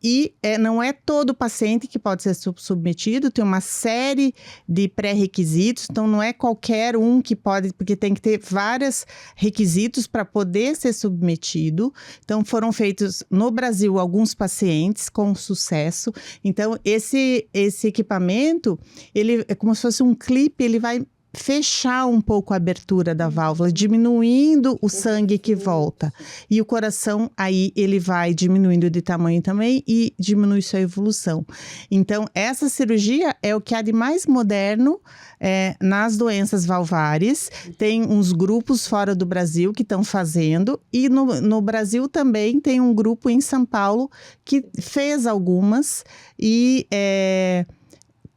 e não é todo paciente que pode ser submetido, tem uma série de pré-requisitos, então não é qualquer um que pode, porque tem que ter vários requisitos para poder ser submetido. Então foram feitos no Brasil alguns pacientes com sucesso. Então esse equipamento, ele é como se fosse um clipe, ele vai fechar um pouco a abertura da válvula, diminuindo o sangue que volta. E o coração, aí, ele vai diminuindo de tamanho também e diminui sua evolução. Então, essa cirurgia é o que há de mais moderno nas doenças valvares. Tem uns grupos fora do Brasil que estão fazendo. E no Brasil também tem um grupo em São Paulo que fez algumas e...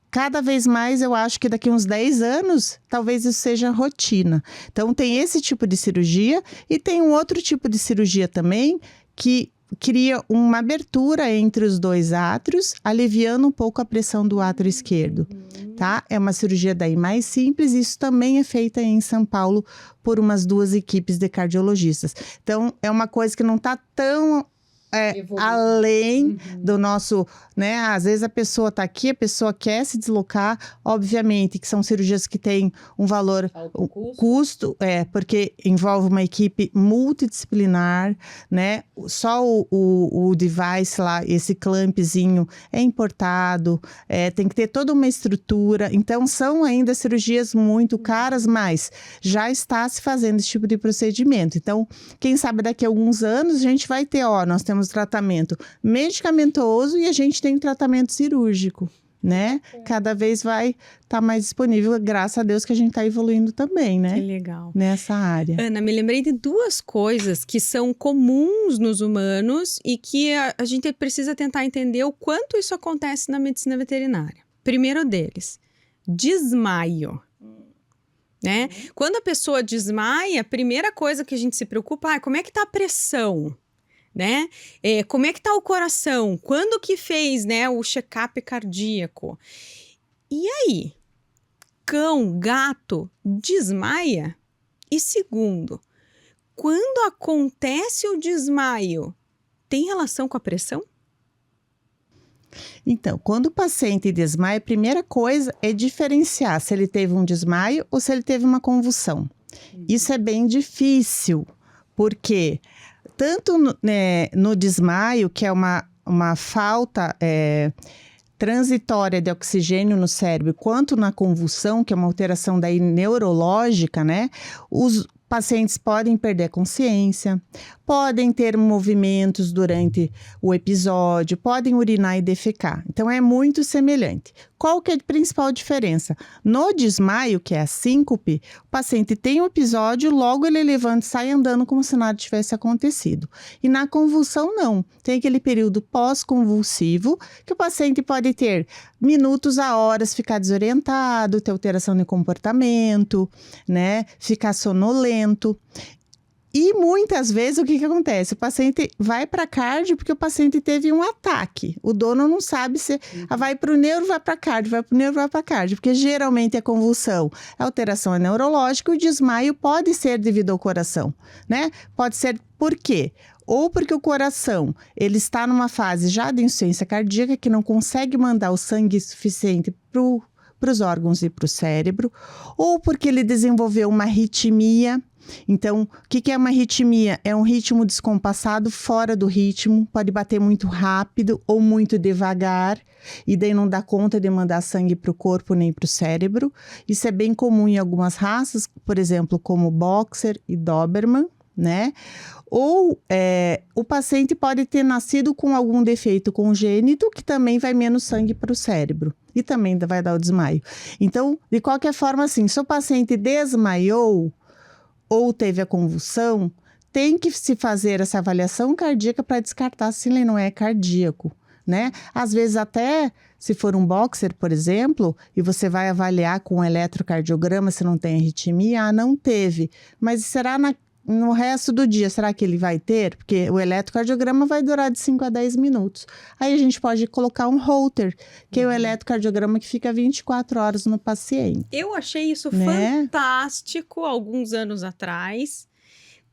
cada vez mais, eu acho que daqui uns 10 anos, talvez isso seja rotina. Então, tem esse tipo de cirurgia e tem um outro tipo de cirurgia também que cria uma abertura entre os dois átrios, aliviando um pouco a pressão do átrio esquerdo, tá? É uma cirurgia daí mais simples, isso também é feita em São Paulo por umas 2 equipes de cardiologistas. Então, é uma coisa que não está tão... além do nosso, né? Às vezes a pessoa está aqui, a pessoa quer se deslocar, obviamente que são cirurgias que têm um valor, um custo, porque envolve uma equipe multidisciplinar, né? Só o device lá, esse clampzinho é importado, tem que ter toda uma estrutura, então são ainda cirurgias muito caras, mas já está se fazendo esse tipo de procedimento. Então, quem sabe daqui a alguns anos a gente vai ter, nós temos tratamento medicamentoso e a gente tem tratamento cirúrgico, né? Cada vez vai estar mais disponível, graças a Deus que a gente está evoluindo também, né? Que legal. Nessa área. Ana, me lembrei de 2 coisas que são comuns nos humanos e que a gente precisa tentar entender o quanto isso acontece na medicina veterinária. Primeiro deles, desmaio. Né? Quando a pessoa desmaia, a primeira coisa que a gente se preocupa é como é que está a pressão? Né? Como é que tá o coração? Quando que fez, né, o check-up cardíaco? E aí? Cão, gato, desmaia? E segundo, quando acontece o desmaio, tem relação com a pressão? Então, quando o paciente desmaia, a primeira coisa é diferenciar se ele teve um desmaio ou se ele teve uma convulsão. Isso é bem difícil, porque... tanto no desmaio, que é uma falta transitória de oxigênio no cérebro, quanto na convulsão, que é uma alteração daí neurológica, né? Os pacientes podem perder a consciência, podem ter movimentos durante o episódio, podem urinar e defecar. Então, é muito semelhante. Qual que é a principal diferença? No desmaio, que é a síncope, o paciente tem um episódio, logo ele levanta e sai andando como se nada tivesse acontecido. E na convulsão, não. Tem aquele período pós-convulsivo, que o paciente pode ter minutos a horas, ficar desorientado, ter alteração de comportamento, né? Ficar sonolento. E muitas vezes o que acontece? O paciente vai para cardio porque o paciente teve um ataque. O dono não sabe se vai para o neuro, vai para cardio, vai para o neuro, vai para cardio. Porque geralmente a convulsão, a alteração é neurológica, o desmaio pode ser devido ao coração, né? Pode ser por quê? Ou porque o coração, ele está numa fase já de insuficiência cardíaca que não consegue mandar o sangue suficiente para os órgãos e para o cérebro, ou porque ele desenvolveu uma arritmia. Então, o que é uma arritmia? É um ritmo descompassado, fora do ritmo, pode bater muito rápido ou muito devagar, e daí não dá conta de mandar sangue para o corpo nem para o cérebro. Isso é bem comum em algumas raças, por exemplo, como Boxer e Doberman, né? Ou o paciente pode ter nascido com algum defeito congênito que também vai menos sangue para o cérebro e também vai dar o desmaio. Então, de qualquer forma, assim, se o paciente desmaiou ou teve a convulsão, tem que se fazer essa avaliação cardíaca para descartar se ele não é cardíaco, né? Às vezes até, se for um boxer, por exemplo, e você vai avaliar com um eletrocardiograma se não tem arritmia, não teve. Mas será no resto do dia, será que ele vai ter? Porque o eletrocardiograma vai durar de 5 a 10 minutos. Aí a gente pode colocar um Holter, que é o eletrocardiograma que fica 24 horas no paciente. Eu achei isso Né? fantástico alguns anos atrás,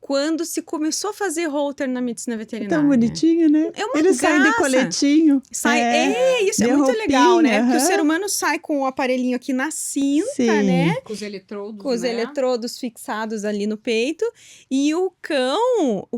quando se começou a fazer Holter na medicina É veterinária. tão bonitinho, né? É uma Eles saem de graça. coletinho. Isso é de muito roupinha, legal, né? Porque o aham. ser humano sai com o aparelhinho aqui na cinta, Sim. né? Com os eletrodos, Com os né? eletrodos fixados ali no peito. E o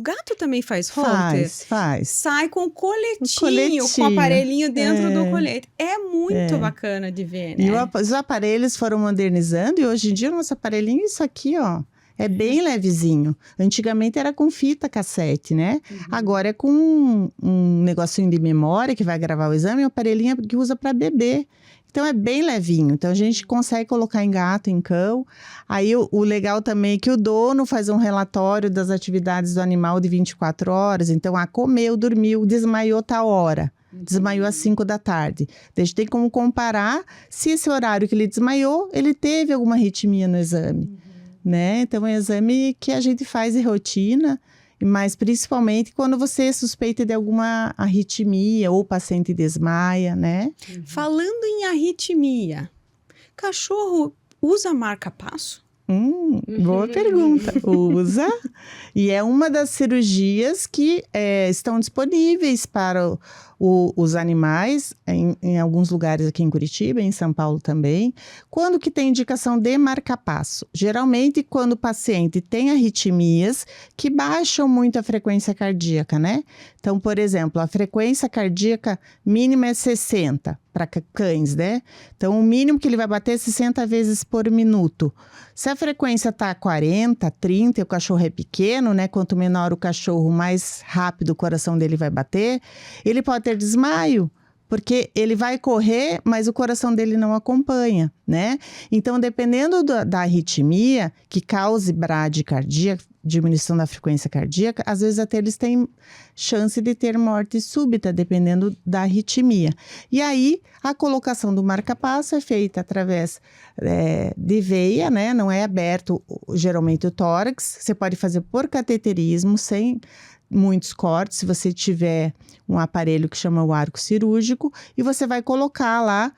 gato também faz Holter. Faz. Sai com o coletinho, coletinho. com o aparelhinho dentro do É. colete. É muito bacana de ver, E né? os aparelhos foram modernizando e hoje em dia o nosso aparelhinho é isso aqui, ó. É bem levezinho. Antigamente era com fita cassete, né? Agora é com um negocinho de memória que vai gravar o exame e o aparelhinho que usa para bebê. Então é bem levinho. Então a gente consegue colocar em gato, em cão. Aí o legal também é que o dono faz um relatório das atividades do animal de 24 horas. Então, comeu, dormiu, desmaiou tal hora. Desmaiou às 5 da tarde. A gente tem como comparar se esse horário que ele desmaiou, ele teve alguma arritmia no exame. Né? Então, é um exame que a gente faz de rotina, mas principalmente quando você suspeita de alguma arritmia ou o paciente desmaia, né? Falando em arritmia, cachorro usa marca-passo? Boa pergunta. Usa. E é uma das cirurgias que estão disponíveis para os animais em alguns lugares aqui em Curitiba, em São Paulo também. Quando que tem indicação de marca-passo? Geralmente quando o paciente tem arritmias que baixam muito a frequência cardíaca, né? Então, por exemplo, a frequência cardíaca mínima é 60 para cães, né? Então, o mínimo que ele vai bater é 60 vezes por minuto. Se a frequência está 40, 30 e o cachorro é pequeno, né? Quanto menor o cachorro, mais rápido o coração dele vai bater. Ele pode ter desmaio, porque ele vai correr, mas o coração dele não acompanha, né? Então, dependendo da arritmia que cause bradicardia, diminuição da frequência cardíaca, às vezes até eles têm chance de ter morte súbita, dependendo da arritmia. E aí, a colocação do marca-passo é feita através de veia, né? Não é aberto, geralmente, o tórax. Você pode fazer por cateterismo, sem muitos cortes, se você tiver um aparelho que chama o arco cirúrgico, e você vai colocar lá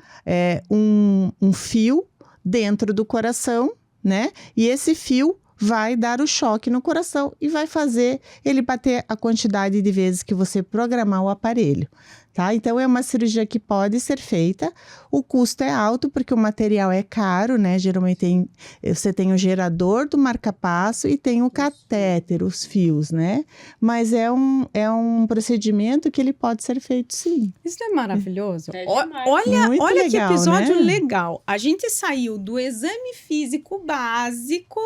um fio dentro do coração, né? E esse fio vai dar o choque no coração e vai fazer ele bater a quantidade de vezes que você programar o aparelho, tá? Então, é uma cirurgia que pode ser feita. O custo é alto porque o material é caro, né? Geralmente você tem o gerador do marca-passo e tem o catéter, os fios, né? Mas é um procedimento que ele pode ser feito, sim. Isso é maravilhoso. É demais. Olha Muito que legal, episódio né? legal. A gente saiu do exame físico básico,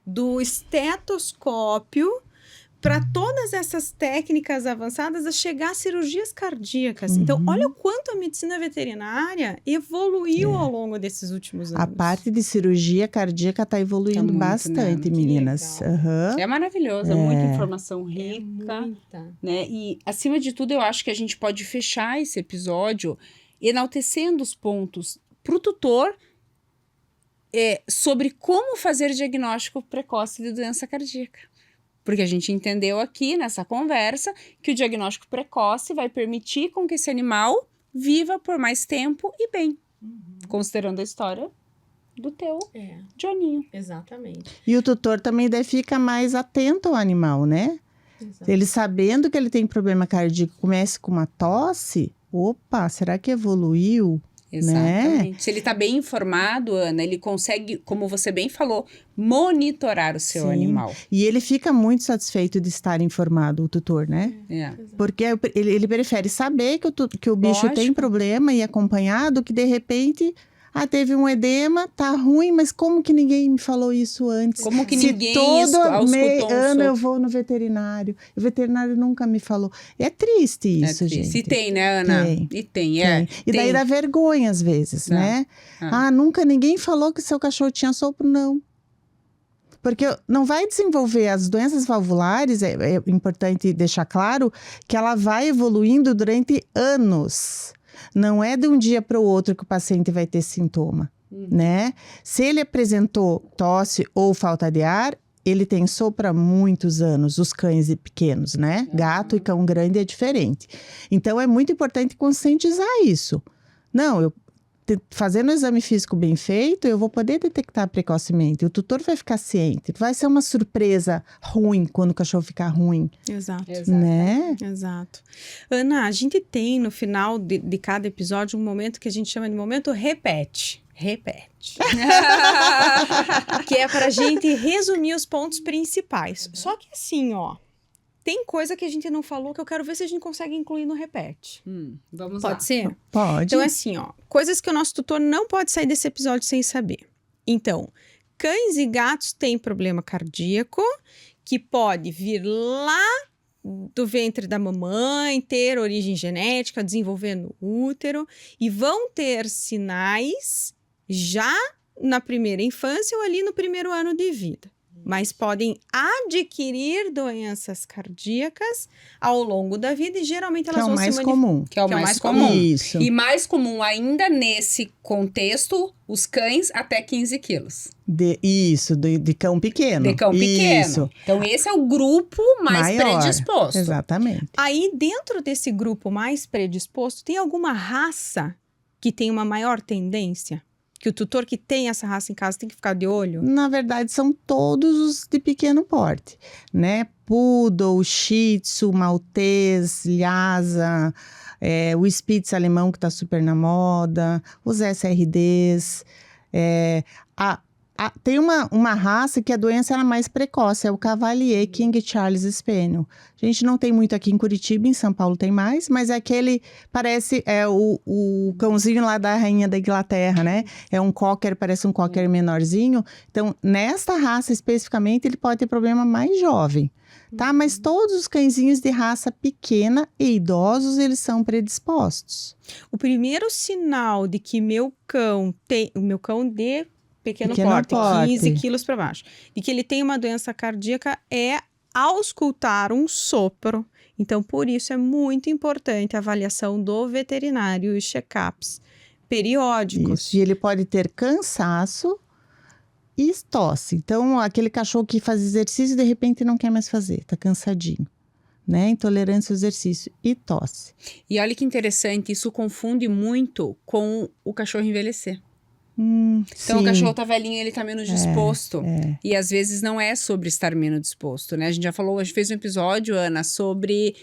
do estetoscópio, para todas essas técnicas avançadas a chegar a cirurgias cardíacas. Então, olha o quanto a medicina veterinária evoluiu ao longo desses últimos anos. A parte de cirurgia cardíaca está evoluindo muito, bastante, né? Que meninas. legal. Aham. É maravilhoso, é muita informação rica. Muita. Né? E, acima de tudo, eu acho que a gente pode fechar esse episódio enaltecendo os pontos para o tutor sobre como fazer diagnóstico precoce de doença cardíaca. Porque a gente entendeu aqui nessa conversa que o diagnóstico precoce vai permitir com que esse animal viva por mais tempo e bem, considerando a história do teu Johninho. Exatamente. E o tutor também deve ficar mais atento ao animal, né? Ele sabendo que ele tem problema cardíaco, começa com uma tosse, opa, será que evoluiu? Exatamente. Né? Se ele está bem informado, Ana, ele consegue, como você bem falou, monitorar o seu Sim. animal. E ele fica muito satisfeito de estar informado, o tutor, né? Porque ele prefere saber que o bicho Lógico. tem problema e acompanhado, que de repente teve um edema, tá ruim, mas como que ninguém me falou isso antes? Como que Se ninguém todo escutou ano eu sopro? vou no veterinário, o veterinário nunca me falou. É triste isso, É triste. gente. E tem, né, Ana? Tem. E tem. E daí dá vergonha às vezes, Dá. né? Ah. Nunca ninguém falou que seu cachorro tinha sopro, não. Porque não vai desenvolver as doenças valvulares, é importante deixar claro que ela vai evoluindo durante anos. Não é de um dia para o outro que o paciente vai ter sintoma, né? Se ele apresentou tosse ou falta de ar, ele tem sopro há muitos anos, os cães pequenos, né? Gato e cão grande é diferente. Então, é muito importante conscientizar isso. Não, fazendo o exame físico bem feito, eu vou poder detectar precocemente. O tutor vai ficar ciente. Vai ser uma surpresa ruim quando o cachorro ficar ruim, Exato. né? Exato. Ana, a gente tem no final de cada episódio um momento que a gente chama de momento repete. Que é pra gente resumir os pontos principais. Só que assim, ó, tem coisa que a gente não falou que eu quero ver se a gente consegue incluir no repete. Vamos lá. Pode ser? Pode. Então, assim, ó, coisas que o nosso tutor não pode sair desse episódio sem saber. Então, cães e gatos têm problema cardíaco, que pode vir lá do ventre da mamãe, ter origem genética, desenvolver no útero, e vão ter sinais já na primeira infância ou ali no primeiro ano de vida. Mas podem adquirir doenças cardíacas ao longo da vida e geralmente elas que é o vão se mais comum. Que é o mais comum. Isso. E mais comum ainda nesse contexto, os cães até 15 quilos. De cão pequeno. De cão pequeno. Isso. Então, esse é o grupo mais Maior. predisposto. Exatamente. Aí, dentro desse grupo mais predisposto, tem alguma raça que tem uma maior tendência? Que o tutor que tem essa raça em casa tem que ficar de olho? Na verdade, são todos os de pequeno porte, né? Poodle, Shih Tzu, Maltês, Lhasa, o Spitz alemão que está super na moda, os SRDs. Tem uma raça que a doença é mais precoce, é o Cavalier King Charles Spaniel. A gente não tem muito aqui em Curitiba, em São Paulo tem mais, mas é aquele, parece o cãozinho lá da rainha da Inglaterra, né? É um cocker, parece um cocker menorzinho. Então, nesta raça especificamente, ele pode ter problema mais jovem, tá? Mas todos os cãezinhos de raça pequena e idosos, eles são predispostos. O primeiro sinal de que o meu cão de pequeno porte, 15 quilos para baixo, de que ele tem uma doença cardíaca é auscultar um sopro. Então, por isso é muito importante a avaliação do veterinário e check-ups periódicos. Isso. E ele pode ter cansaço e tosse. Então, aquele cachorro que faz exercício e de repente não quer mais fazer, tá cansadinho, né? Intolerância ao exercício e tosse. E olha que interessante, isso confunde muito com o cachorro envelhecer. Então, sim. o cachorro tá velhinho, ele tá menos disposto. E às vezes não é sobre estar menos disposto, né? A gente já falou, a gente fez um episódio, Ana, sobre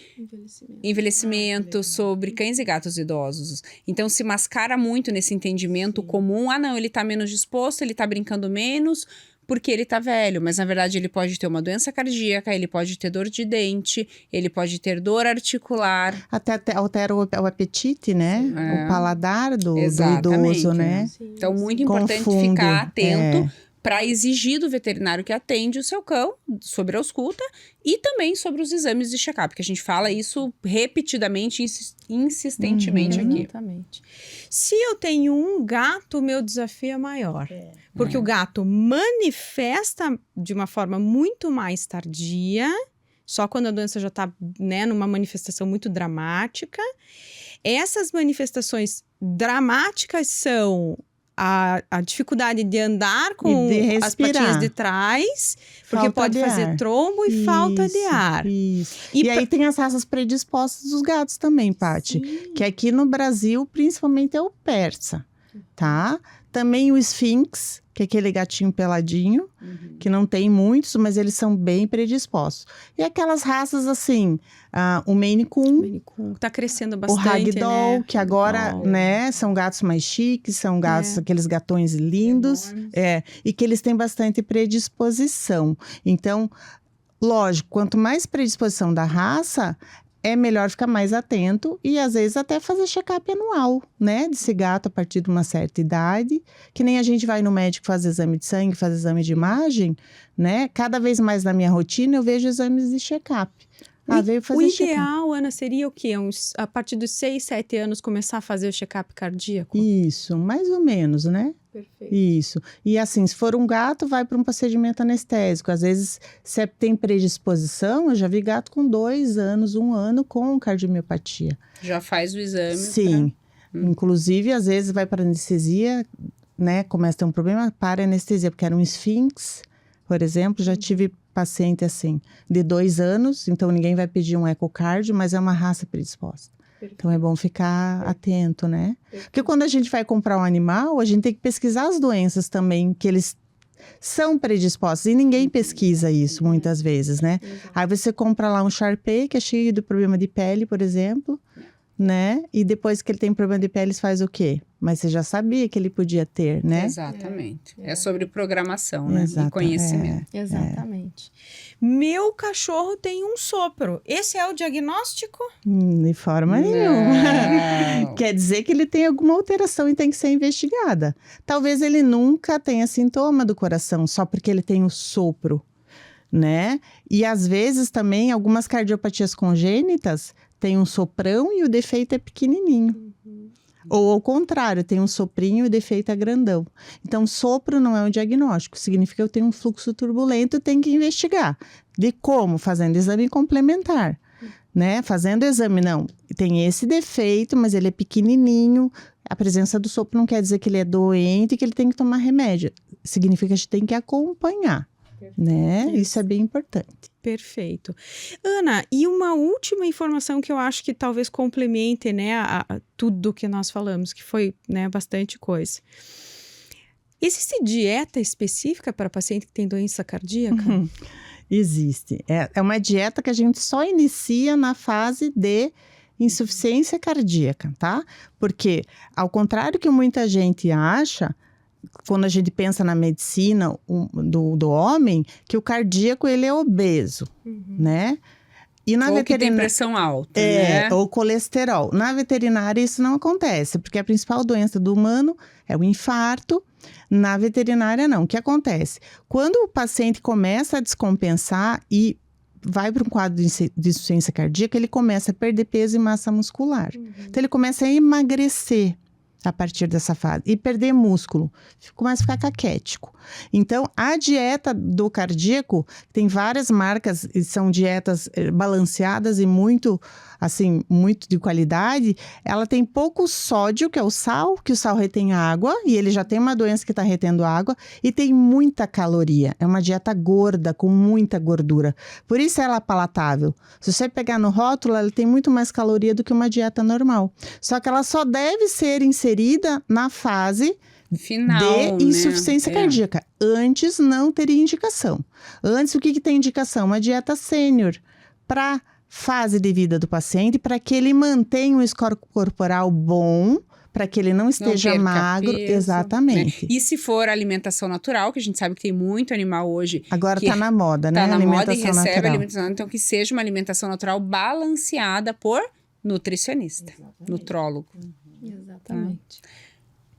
envelhecimento, sobre cães e gatos idosos. Então, se mascara muito nesse entendimento comum. Não, ele tá menos disposto, ele tá brincando menos porque ele tá velho. Mas, na verdade, ele pode ter uma doença cardíaca, ele pode ter dor de dente, ele pode ter dor articular. Até altera o apetite, né? O paladar do Exatamente. idoso, né? Então, muito importante Confunde, ficar atento para exigir do veterinário que atende o seu cão sobre a ausculta e também sobre os exames de check-up, que a gente fala isso repetidamente, insistentemente aqui. Exatamente. Se eu tenho um gato, o meu desafio é maior. Porque o gato manifesta de uma forma muito mais tardia, só quando a doença já está, né, numa manifestação muito dramática. Essas manifestações dramáticas são a dificuldade de andar com as patinhas de trás, porque pode fazer trombo e falta de ar. Isso. E aí tem as raças predispostas dos gatos também, Paty. Que aqui no Brasil, principalmente é o persa, tá? Também o Sphinx, que é aquele gatinho peladinho, que não tem muitos, mas eles são bem predispostos. E aquelas raças assim, o Maine Coon, tá crescendo o bastante, Ragdoll, né? que agora, né, são gatos mais chiques, são gatos, aqueles gatões lindos, e que eles têm bastante predisposição. Então, lógico, quanto mais predisposição da raça, é melhor ficar mais atento e, às vezes, até fazer check-up anual, né? Desse gato a partir de uma certa idade. Que nem a gente vai no médico fazer exame de sangue, fazer exame de imagem, né? Cada vez mais na minha rotina eu vejo exames de check-up. Veio fazer O check-up. ideal, Ana, seria o quê? A partir dos 6, 7 anos, começar a fazer o check-up cardíaco? Isso, mais ou menos, né? Perfeito. Isso. E assim, se for um gato, vai para um procedimento anestésico. Às vezes, se tem predisposição, eu já vi gato com 2 anos, 1 ano com cardiomiopatia. Já faz o exame. Sim. Inclusive, às vezes vai para anestesia, né? Começa a ter um problema para anestesia, porque era um esfinx, por exemplo. Já tive paciente assim, de 2 anos, então ninguém vai pedir um ecocardio, mas é uma raça predisposta. Então é bom ficar atento, né? Porque quando a gente vai comprar um animal, a gente tem que pesquisar as doenças também, que eles são predispostos. E ninguém pesquisa isso muitas vezes, né? Aí você compra lá um Shar-Pei, que é cheio de problema de pele, por exemplo, né? E depois que ele tem problema de pele, faz o quê? Mas você já sabia que ele podia ter, né? Exatamente. É sobre programação, né? Exato, E conhecimento. Exatamente. Meu cachorro tem um sopro. Esse é o diagnóstico? De forma nenhuma. Quer dizer que ele tem alguma alteração e tem que ser investigada. Talvez ele nunca tenha sintoma do coração, só porque ele tem o sopro, né? E às vezes também, algumas cardiopatias congênitas têm um soprão e o defeito é pequenininho. Ou ao contrário, tem um soprinho e o defeito é grandão. Então, sopro não é um diagnóstico. Significa que eu tenho um fluxo turbulento e tenho que investigar. De como? Fazendo exame complementar, né? Fazendo exame, não. Tem esse defeito, mas ele é pequenininho. A presença do sopro não quer dizer que ele é doente e que ele tem que tomar remédio. Significa que a gente tem que acompanhar, né? Isso é bem importante. Perfeito. Ana, e uma última informação que eu acho que talvez complemente, né, a tudo que nós falamos, que foi, né, bastante coisa. Existe dieta específica para paciente que tem doença cardíaca? Existe. É uma dieta que a gente só inicia na fase de insuficiência cardíaca, tá? Porque, ao contrário que muita gente acha, quando a gente pensa na medicina do homem, que o cardíaco ele é obeso, né? E na ou que tem pressão alta, né? Ou colesterol. Na veterinária isso não acontece, porque a principal doença do humano é o infarto. Na veterinária não. O que acontece? Quando o paciente começa a descompensar e vai para um quadro de insuficiência cardíaca, ele começa a perder peso e massa muscular. Então ele começa a emagrecer a partir dessa fase. E perder músculo. Começa a ficar caquético. Então, a dieta do cardíaco, tem várias marcas, e são dietas balanceadas e muito, assim, muito de qualidade. Ela tem pouco sódio, que é o sal, que o sal retém água, e ele já tem uma doença que está retendo água, e tem muita caloria. É uma dieta gorda, com muita gordura. Por isso ela é palatável. Se você pegar no rótulo, ela tem muito mais caloria do que uma dieta normal. Só que ela só deve ser inserida na fase final, de insuficiência cardíaca. Antes não teria indicação. Antes, o que tem indicação? Uma dieta sênior para fase de vida do paciente, para que ele mantenha um score corporal bom, para que ele não esteja magro. Peso, exatamente. Né? E se for alimentação natural, que a gente sabe que tem muito animal hoje. Agora está na moda, né? Está na moda e alimentação recebe natural. alimentação, então que seja uma alimentação natural balanceada por nutricionista, nutrólogo. Exatamente.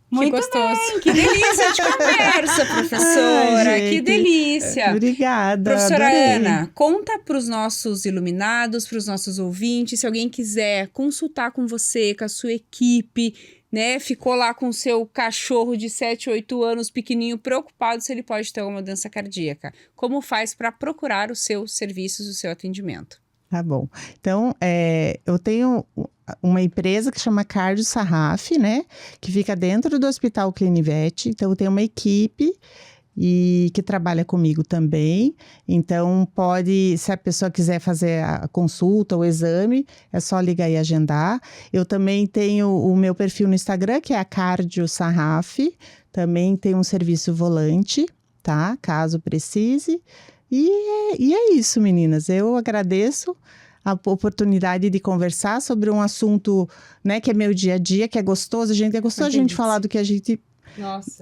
Que gostoso. Que delícia de conversa, professora. Ai, que gente. delícia. Obrigada. Professora adorei. Ana, conta para os nossos iluminados, para os nossos ouvintes, se alguém quiser consultar com você, com a sua equipe, né? Ficou lá com o seu cachorro de 7, 8 anos, pequenininho, preocupado se ele pode ter alguma doença cardíaca. Como faz para procurar os seus serviços, o seu atendimento? Tá bom. Então, eu tenho uma empresa que chama Cardio Sarraf, né? Que fica dentro do Hospital Clinivete. Então, eu tenho uma equipe que trabalha comigo também. Então, se a pessoa quiser fazer a consulta, o exame, é só ligar e agendar. Eu também tenho o meu perfil no Instagram, que é a Cardio Sarraf. Também tem um serviço volante, tá? Caso precise. E é isso, meninas. Eu agradeço a oportunidade de conversar sobre um assunto, né, que é meu dia a dia, que é gostoso. A gente falar do que a gente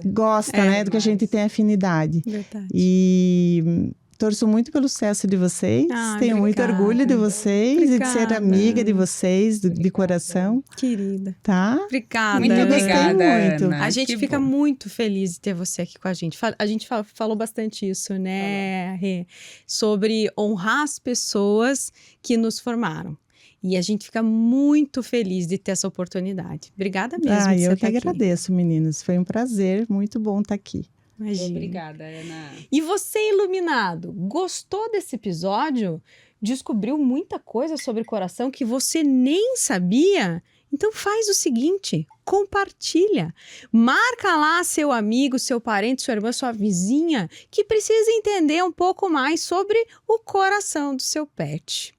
gosta, né? Do que a gente tem afinidade. Verdade. E torço muito pelo sucesso de vocês. Tenho muito obrigada. orgulho de vocês e de ser Obrigada. amiga de vocês, de coração, Querida. tá? Obrigada. Muito Eu gostei obrigada, muito. Ana. A gente Que fica bom. muito feliz de ter você aqui com a gente. A gente falou bastante isso, né, Rê? Sobre honrar as pessoas que nos formaram. E a gente fica muito feliz de ter essa oportunidade. Obrigada mesmo de você Eu que estar aqui. agradeço, meninos. Foi um prazer, muito bom estar aqui. Imagina. Obrigada, Ana. E você, iluminado, gostou desse episódio? Descobriu muita coisa sobre coração que você nem sabia? Então faz o seguinte, compartilha. Marca lá seu amigo, seu parente, sua irmã, sua vizinha, que precisa entender um pouco mais sobre o coração do seu pet.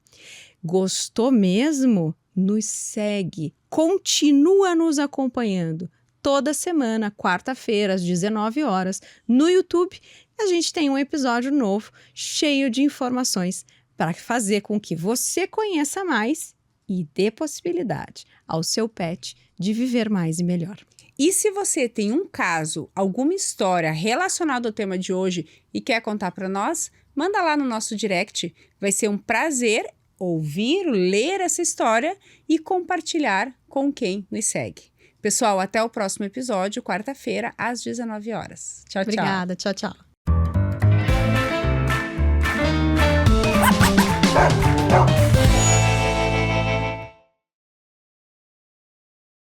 Gostou mesmo? Nos segue, continua nos acompanhando. Toda semana, quarta-feira, às 19 horas, no YouTube, a gente tem um episódio novo, cheio de informações para fazer com que você conheça mais e dê possibilidade ao seu pet de viver mais e melhor. E se você tem um caso, alguma história relacionada ao tema de hoje e quer contar para nós, manda lá no nosso direct. Vai ser um prazer ouvir, ler essa história e compartilhar com quem nos segue. Pessoal, até o próximo episódio, quarta-feira, às 19 horas. Tchau, tchau. Obrigada, tchau, tchau.